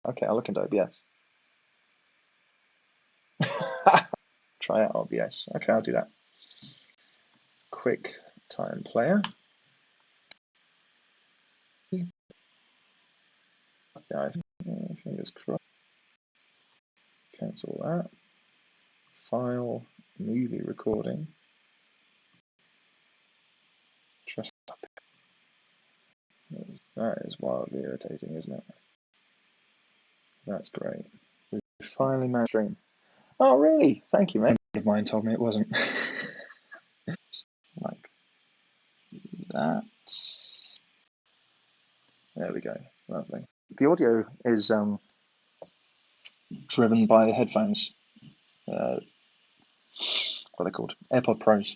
Okay, I'll look into OBS. Try out OBS. Okay, I'll do that. Quick time player. Yeah, fingers crossed. Cancel that. File, movie recording. Trust. That is wildly irritating, isn't it? That's great. We finally managed to stream. Oh, really? Thank you, mate. A friend of mine told me it wasn't. Like that. There we go. Lovely. The audio is driven by the headphones. What are they called? AirPod Pros.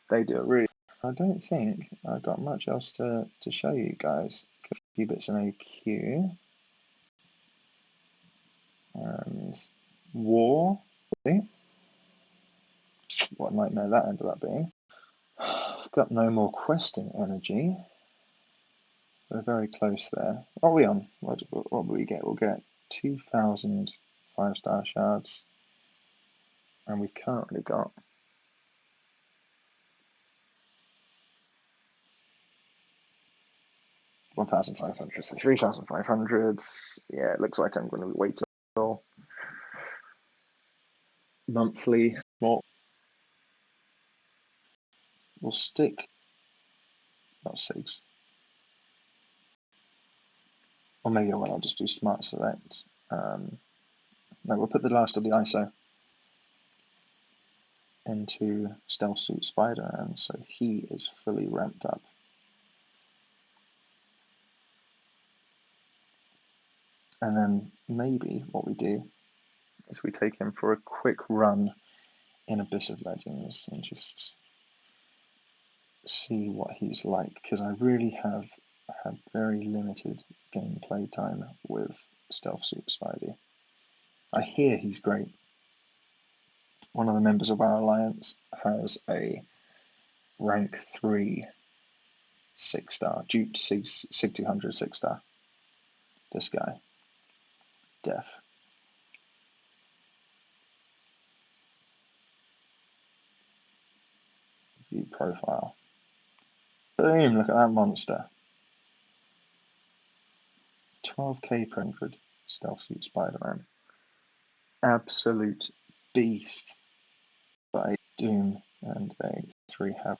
They do it really. I don't think I've got much else to show you guys. A few bits in AQ. And War. What nightmare that ended up being. I've got no more questing energy. We're very close there. What are we on? What will we get? We'll get 2,000 5-star shards. And we've currently got 1,500, so 3,500. Yeah, it looks like I'm going to wait till monthly. Well, we'll stick, not 6. Or maybe I'll just do smart select. No, we'll put the last of the ISO into Stealth Suit Spider, and so he is fully ramped up. And then maybe what we do is we take him for a quick run in Abyss of Legends and just see what he's like, because I really have had very limited gameplay time with Stealth Suit Spidey. I hear he's great. One of the members of our alliance has a rank 3 6-star, Duke Sig 200 6-star. This guy, Def. View profile. Boom, look at that monster. 12k per 100 Stealth Suit Spider-Man. Absolute beast. But a Doom and a 3 have.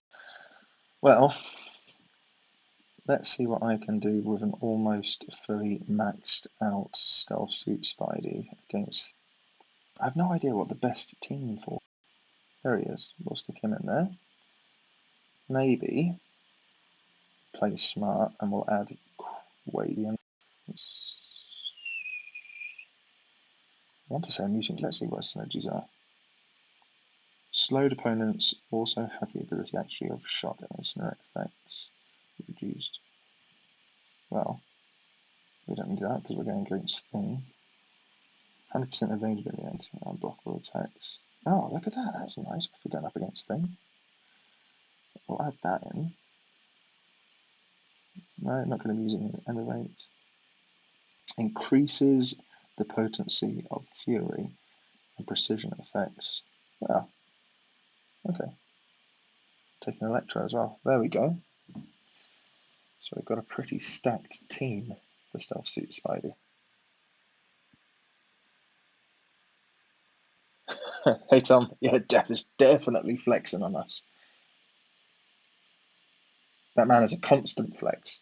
Well, let's see what I can do with an almost fully maxed out Stealth Suit Spidey against. I have no idea what the best team for. There he is. We'll stick him in there. Maybe play smart and we'll add Quadian. I want to say mutant. Let's see what synergies are. Slowed opponents also have the ability actually of shock and incinerator effects reduced. Well, we don't need that because we're going against Thing. 100% availability and unblockable attacks. Oh, look at that. That's nice if we're going up against Thing. We'll add that in. No, not going to be using it. Elevate. Increases the potency of Fury and precision effects. Well, okay. Taking Electro as well. There we go. So we've got a pretty stacked team for Stealth Suit Spidey. Hey Tom, yeah, Def is definitely flexing on us. That man is a constant flex.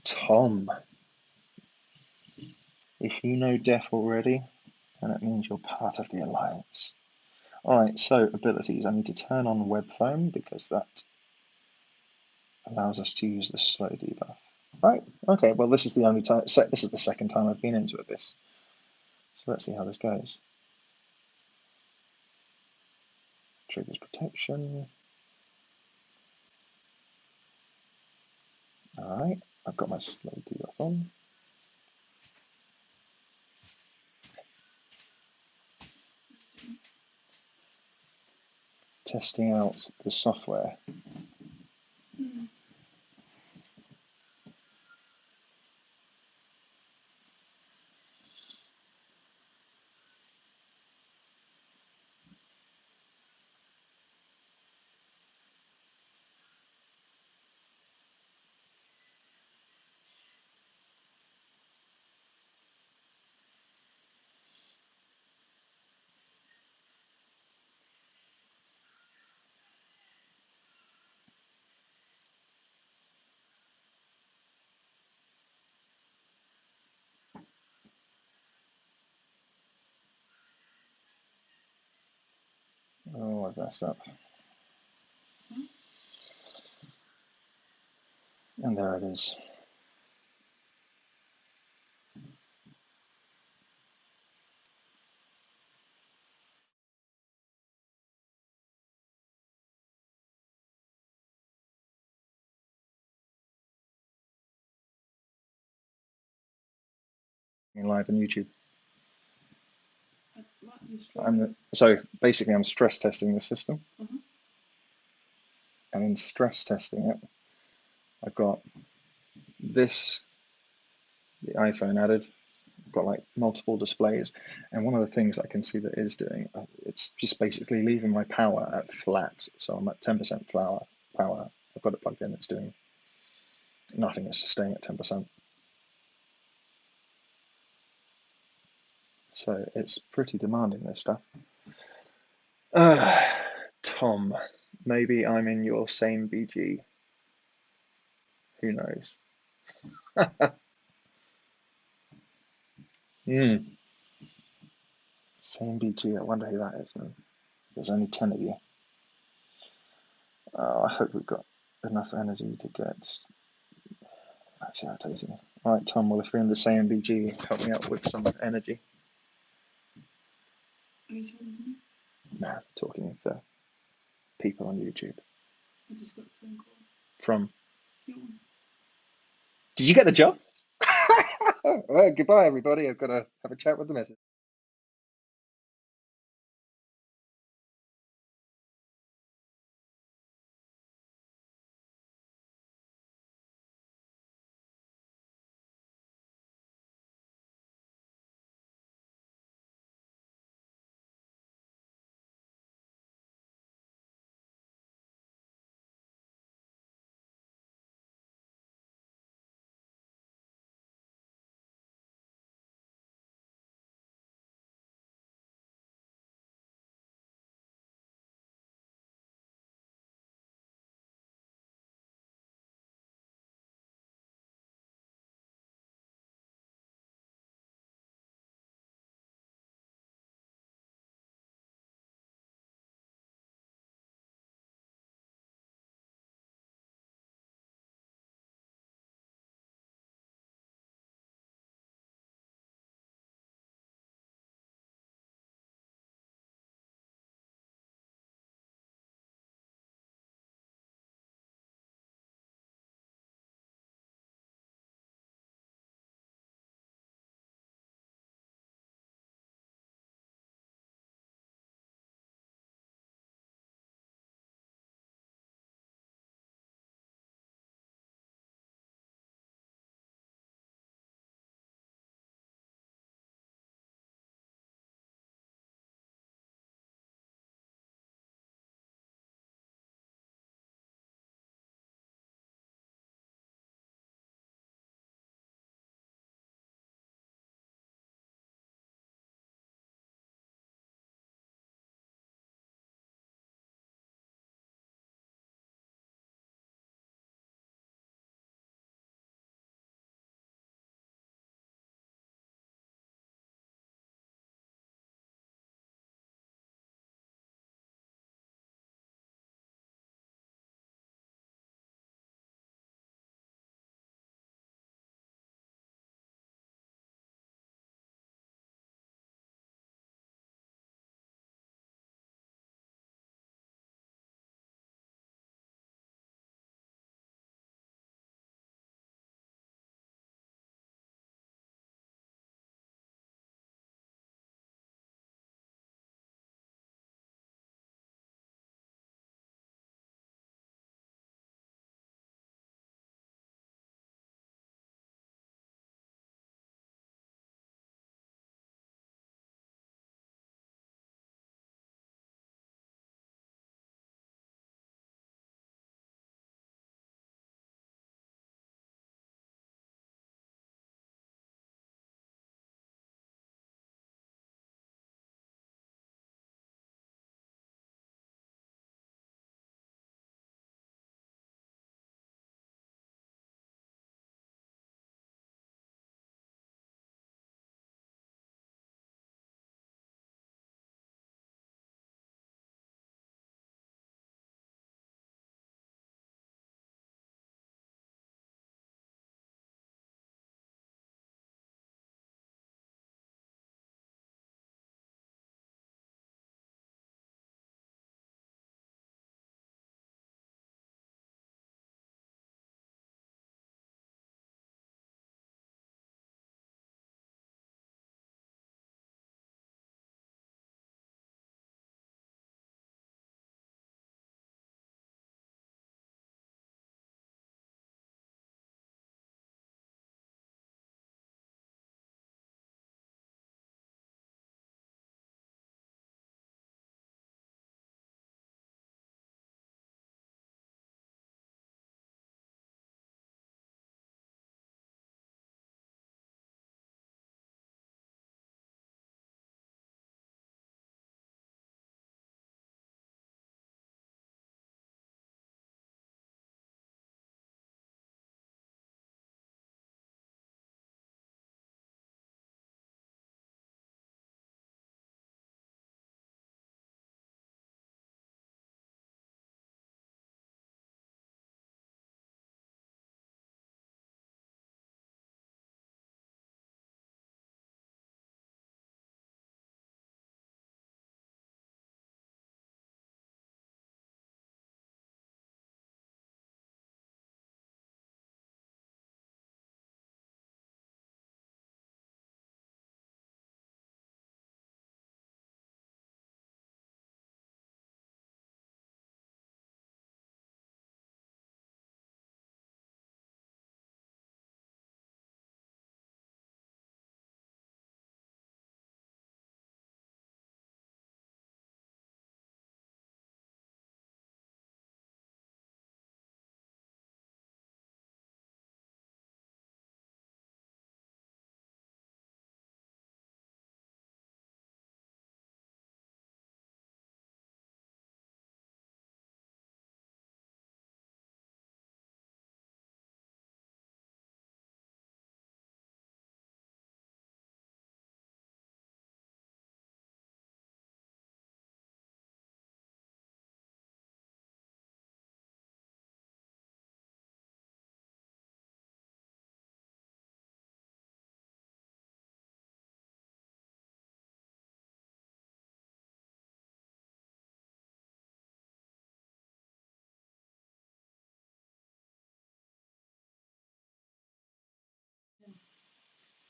Tom, if you know Def already, then it means you're part of the Alliance. Alright, so abilities. I need to turn on web foam because that allows us to use the slow debuff. Right, okay, well this is the only time, this is the second time I've been into Abyss. So let's see how this goes. Triggers protection. Alright, I've got my slow debuff on. testing out the software. Oh, I've messed up. And there it is. Live on YouTube. So basically, I'm stress testing the system. And in stress testing it, I've got this, the iPhone added. I've got like multiple displays. And one of the things I can see that it is doing, it's just basically leaving my power at flat. So I'm at 10% power. I've got it plugged in. It's doing nothing. It's just staying at 10%. So it's pretty demanding, this stuff. Tom, maybe I'm in your same BG. Who knows? Same BG. I wonder who that is then. There's only 10 of you. I hope we've got enough energy to get. That's irritating. All right, Tom, well, if we're in the same BG, help me out with some energy. Are you talking to me? Nah, talking to people on YouTube. I just got a phone call. From? No one. Did you get the job? Well, goodbye, everybody. I've got to have a chat with the missus.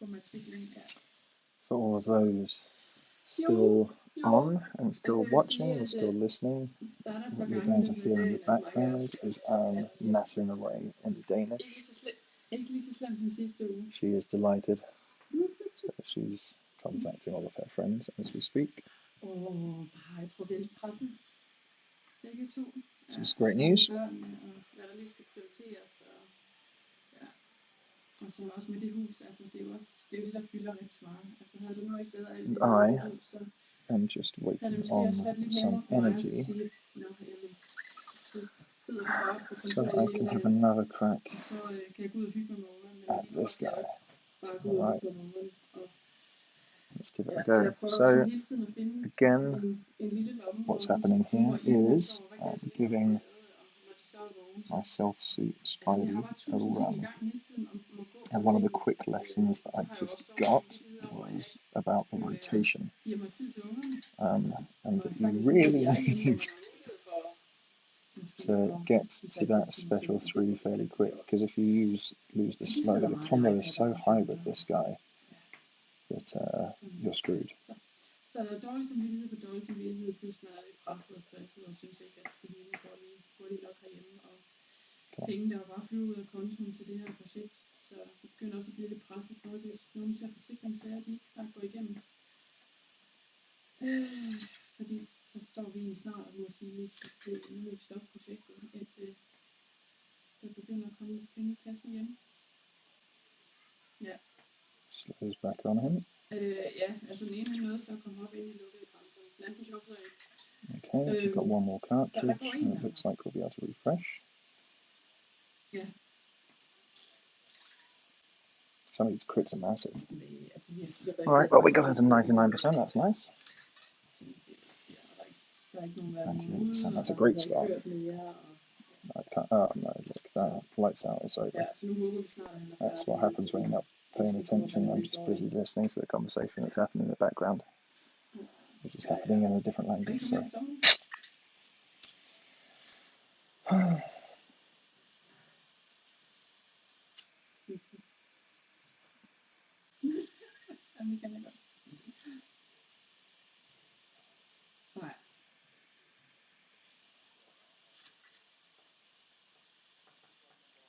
på matriklen. Ja. For all of those still on and still watching and still listening, Der er der et par what you're gange going i to løbet hear af in the dagen, at Mike background is Anne nattering away in Danish. ikke lige så slemt som sidste uge. She is delighted. So she's contacting all of her friends as we speak. Jeg tror, vi er lidt presset. Begge to. This is great news. Børnene, og hvad der lige skal prioriteres. Og så også med det hus, altså det er jo det, der fylder rigtig meget. Altså havde det nu ikke været alt And det hus, så I'm just havde det waiting måske on også været lidt some nemmere for mig at energy sige, så sidder du bare på so kontoret I hele can have dagen, another crack og så kan jeg gå ud og hygge mig med ungerne, men at lige nu this kan jeg guy. jo ikke bare gå ud og hygge mig med ungerne. Og Let's give it ja, a så jeg go. prøver So sådan hele tiden at finde again, en lille lomme, what's hvor happening hun here må i, is så hvad kan jeg så lige giving lave, og når de så er vågne, så myself altså, jeg Spidey har bare a tusind ting i run. gang hele tiden om at gå And på one of the tingene. quick lessons that Så I har jeg just også dårlig got samvittighed over, at jeg was ikke about the føler, at jeg rotation, giver mig tid til ungerne. and Og that you faktisk really er hjemme, hvor need man har mulighed for måske to at get give to sig that lidt sin special tid. three fairly quick, because if you lose this Så de slow, sidder the meget combo med is so iPad'er og high sådan with noget. this guy that you're screwed. Så der er dårlig samvittighed på dårlig samvittighed, plus man er lidt presset og stresset, og synes ikke, at det hele går lige hurtigt nok herhjemme, og pengene der jo bare flyver ud af kontoen til det her projekt, så det begynder også at blive lidt presset i forhold til, hvis nogle af de der forsikringssager, de ikke snart går igennem. Fordi så står vi snart og må sige, at nu vil vi stoppe projektet, indtil der begynder at komme lidt penge i kassen igen. Ja. Slows back on him. Ja, altså den ene nåede så at komme op ind i lukkede grænser. Den anden gjorde så ikke. Okay, we've got one more cartridge, går and en it looks like we'll be able to refresh. Ja. Some of these crits are massive. Altså, Alright, well, we got into 99%, that's nice. Der er ikke nogen, der er 98%, that's a great start. I can't, oh no, look, that lights out, it's over. Ja, så nu håber vi snart, at han er That's what færdig, happens when you're not paying attention. I'm just busy listening to the conversation that's happening in the background, which is happening in a different language. So. Jamen, det kan jeg godt. Nej.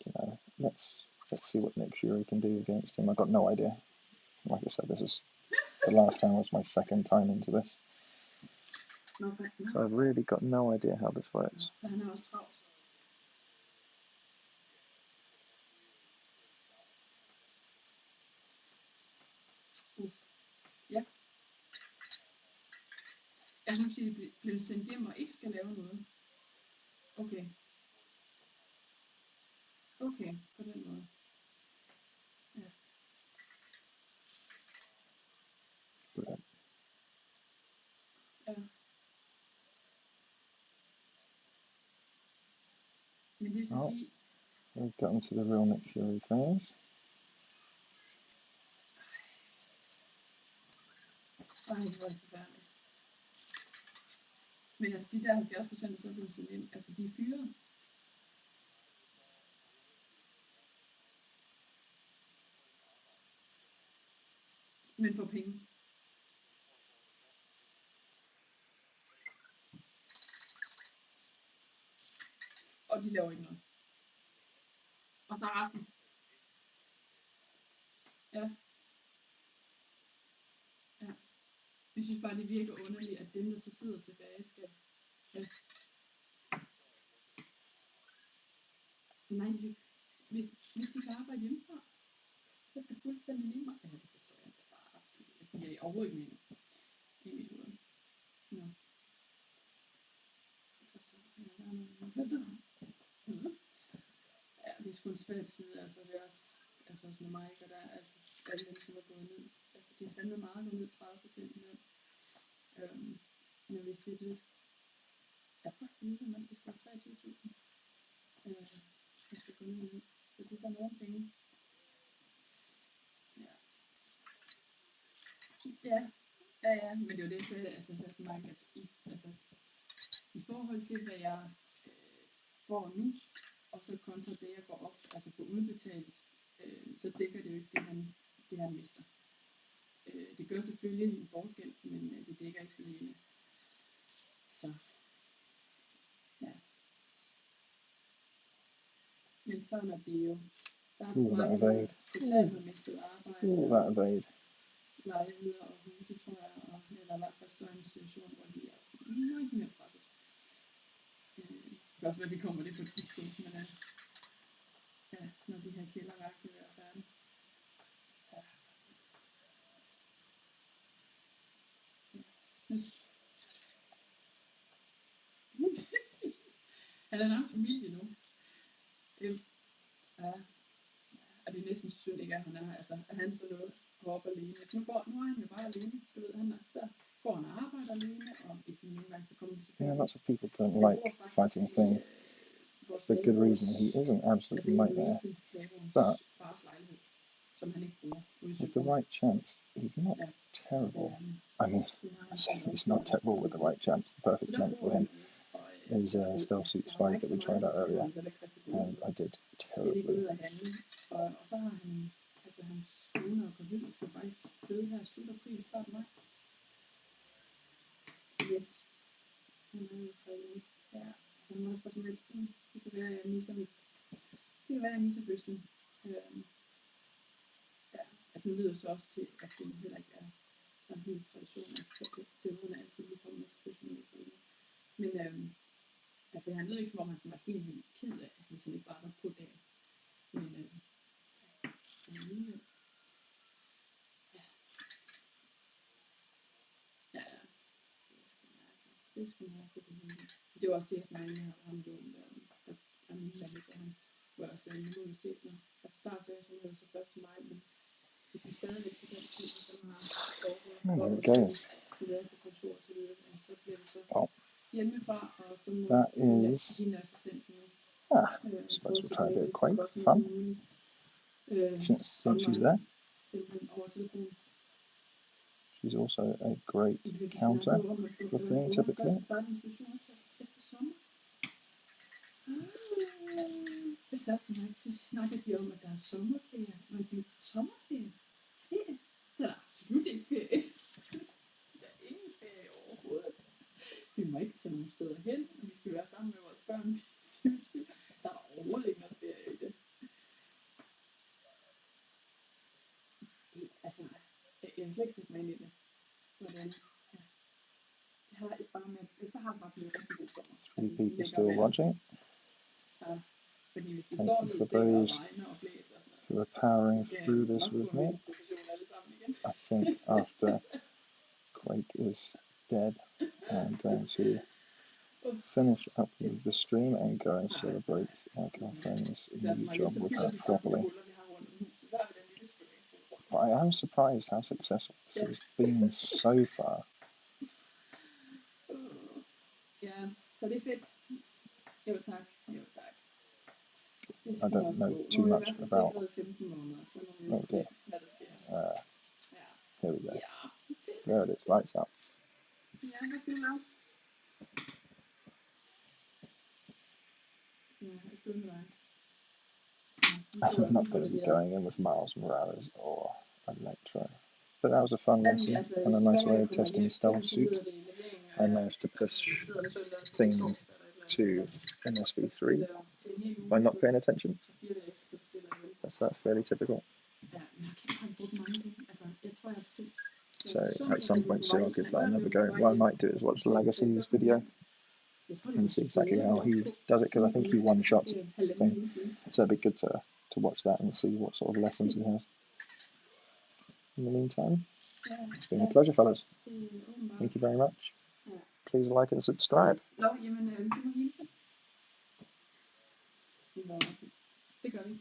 You know, let's see what Nick Fury can do against him. I've got no idea. Like I said, this is the last time was my second time into this, so I've really got no idea how this works. Så han er også travlt. Ja. Jeg synes, det blev sendt hjem og ikke skal lave noget. Okay. Okay, på den måde. Ja. Ja. Men det vil så sige... We've gotten to the real Nick Fury phase. Ej, det var forfærdeligt. Men altså, de der 70% er så blevet sendt ind, altså de er fyret. Men for penge. Og de laver ikke noget. Og så resten. Ja. Ja. Jeg synes bare, det virker underligt, at dem, der så sidder tilbage, skal... Ja. Nej, hvis de kan arbejde hjemmefra, så er det fuldstændig lige meget. Ja, det forstår jeg bare absolut. Det giver overhovedet ikke mening i mit hoved. Nå. Forstår. Ja, det er sgu en svær tid, altså det er også med mig, og der er altså alle dem, som er gået ned. Altså det er fandme meget at gå ned 30% i løn. Men hvis det er det, ja fuck, det skal være 23.000. Det skal gå ned i. Så det er der nogle penge. Ja. Ja, men det er jo det, jeg sagde til mig, at i forhold til, hvad jeg får nu, og så kontra det, jeg går op, altså får udbetalt, så dækker det jo ikke det, han det han mister. Det gør selvfølgelig en forskel, men det dækker ikke det hele. Så, ja. Men sådan er det jo. Der er for mange, der totalt har mistet arbejde. That evade. Lejligheder og huse, tror jeg, eller i hvert fald står i en situation, hvor de er meget mere presset. Det kan også være, at vi kommer det på et tidspunkt, men ja, når de her kælderværk vil være færdige. Ja. Han er nærmest familie nu. Ja. Og det er næsten synd, ikke, at han er, altså, at han så noget går op alene. Nu er han jo bare alene, så ved han, så går han og arbejder alene, og ikke nogle gange, så kommer de selvfølgelig. Yeah, lots of people don't like fighting Thing for good reason. He is an absolute nightmare. But som han ikke bruger. With the right chance, he's not terrible. I mean, I say he's not terrible with the right chance. The perfect chance for him is Stealth Suit Spike that we tried out earlier, and I did terribly. Og så har han, altså hans kone og gravid skal faktisk føde her i slut april, start maj. Yes. Han er jo gravid. Ja, så han må også bare sådan lidt, det kan være, at jeg misser fødslen. Ja, altså nu lyder det så også til, at det heller ikke er sådan en helt tradition, at fædrene altid lige kommer med til fødslen. Men ja, for han lød ikke, som om han sådan var helt vildt ked af, at han sådan ikke var der på dagen. Men alligevel. Ja, det er sgu mærkeligt. Så det var også det, jeg snakkede med ham om, der er min mand, så hans, hvor jeg sagde, nu må vi se den. Altså startdagen, så var det så 1. maj, men hvis vi stadigvæk til den tid, som har foregået på kontor og så videre, så bliver det så hjemmefra, og så må dine assistenten I suppose we'll try a bit of Quake. Fun. Since she's there. She's also a great counter for Thing, typically. Så snakker de om, at der er sommerferie. Man tænker, sommerferie? Ferie? Der er absolut ikke ferie. Der er ingen ferie overhovedet. Vi må ikke tage nogen steder hen, og vi skal være sammen med vores børn. Der er overhovedet ikke noget ferie i det. Altså, jeg vil slet ikke sætte mig ind i det. Hvordan? Ja. Det har ikke bare med, så har det bare blevet rigtig god for mig. Three people still watching. Ja. Fordi hvis det Thank står you ned for i stænger og those regner og blæser og sådan noget, who are powering through this with me. I think after Quake is dead, I'm going to finish up with the stream and go and celebrate my girlfriend's new job with her properly. But I am surprised how successful this has been so far. Ja, så det er fedt. Jo tak. I don't know too much about. Oh dear. Here we go. There it is. Lights out. Ja, hvad skal du lave? Ja, i stedet med dig. I'm not going to be going in with Miles Morales or Electro. But that was a fun lesson and a nice way of testing Stealth Suit. I managed to push Thing to MSV3 by not paying attention. That's fairly typical. So at some point soon I'll give that another go. What I might do is watch Legacy's video and see exactly how he does it, because I think he one-shots Thing. So it'd be good to watch that and see what sort of lessons he has. In the meantime, it's been a pleasure, fellas. Thank you very much. Please like and subscribe. Nå, jamen, du må hilse. Det gør vi.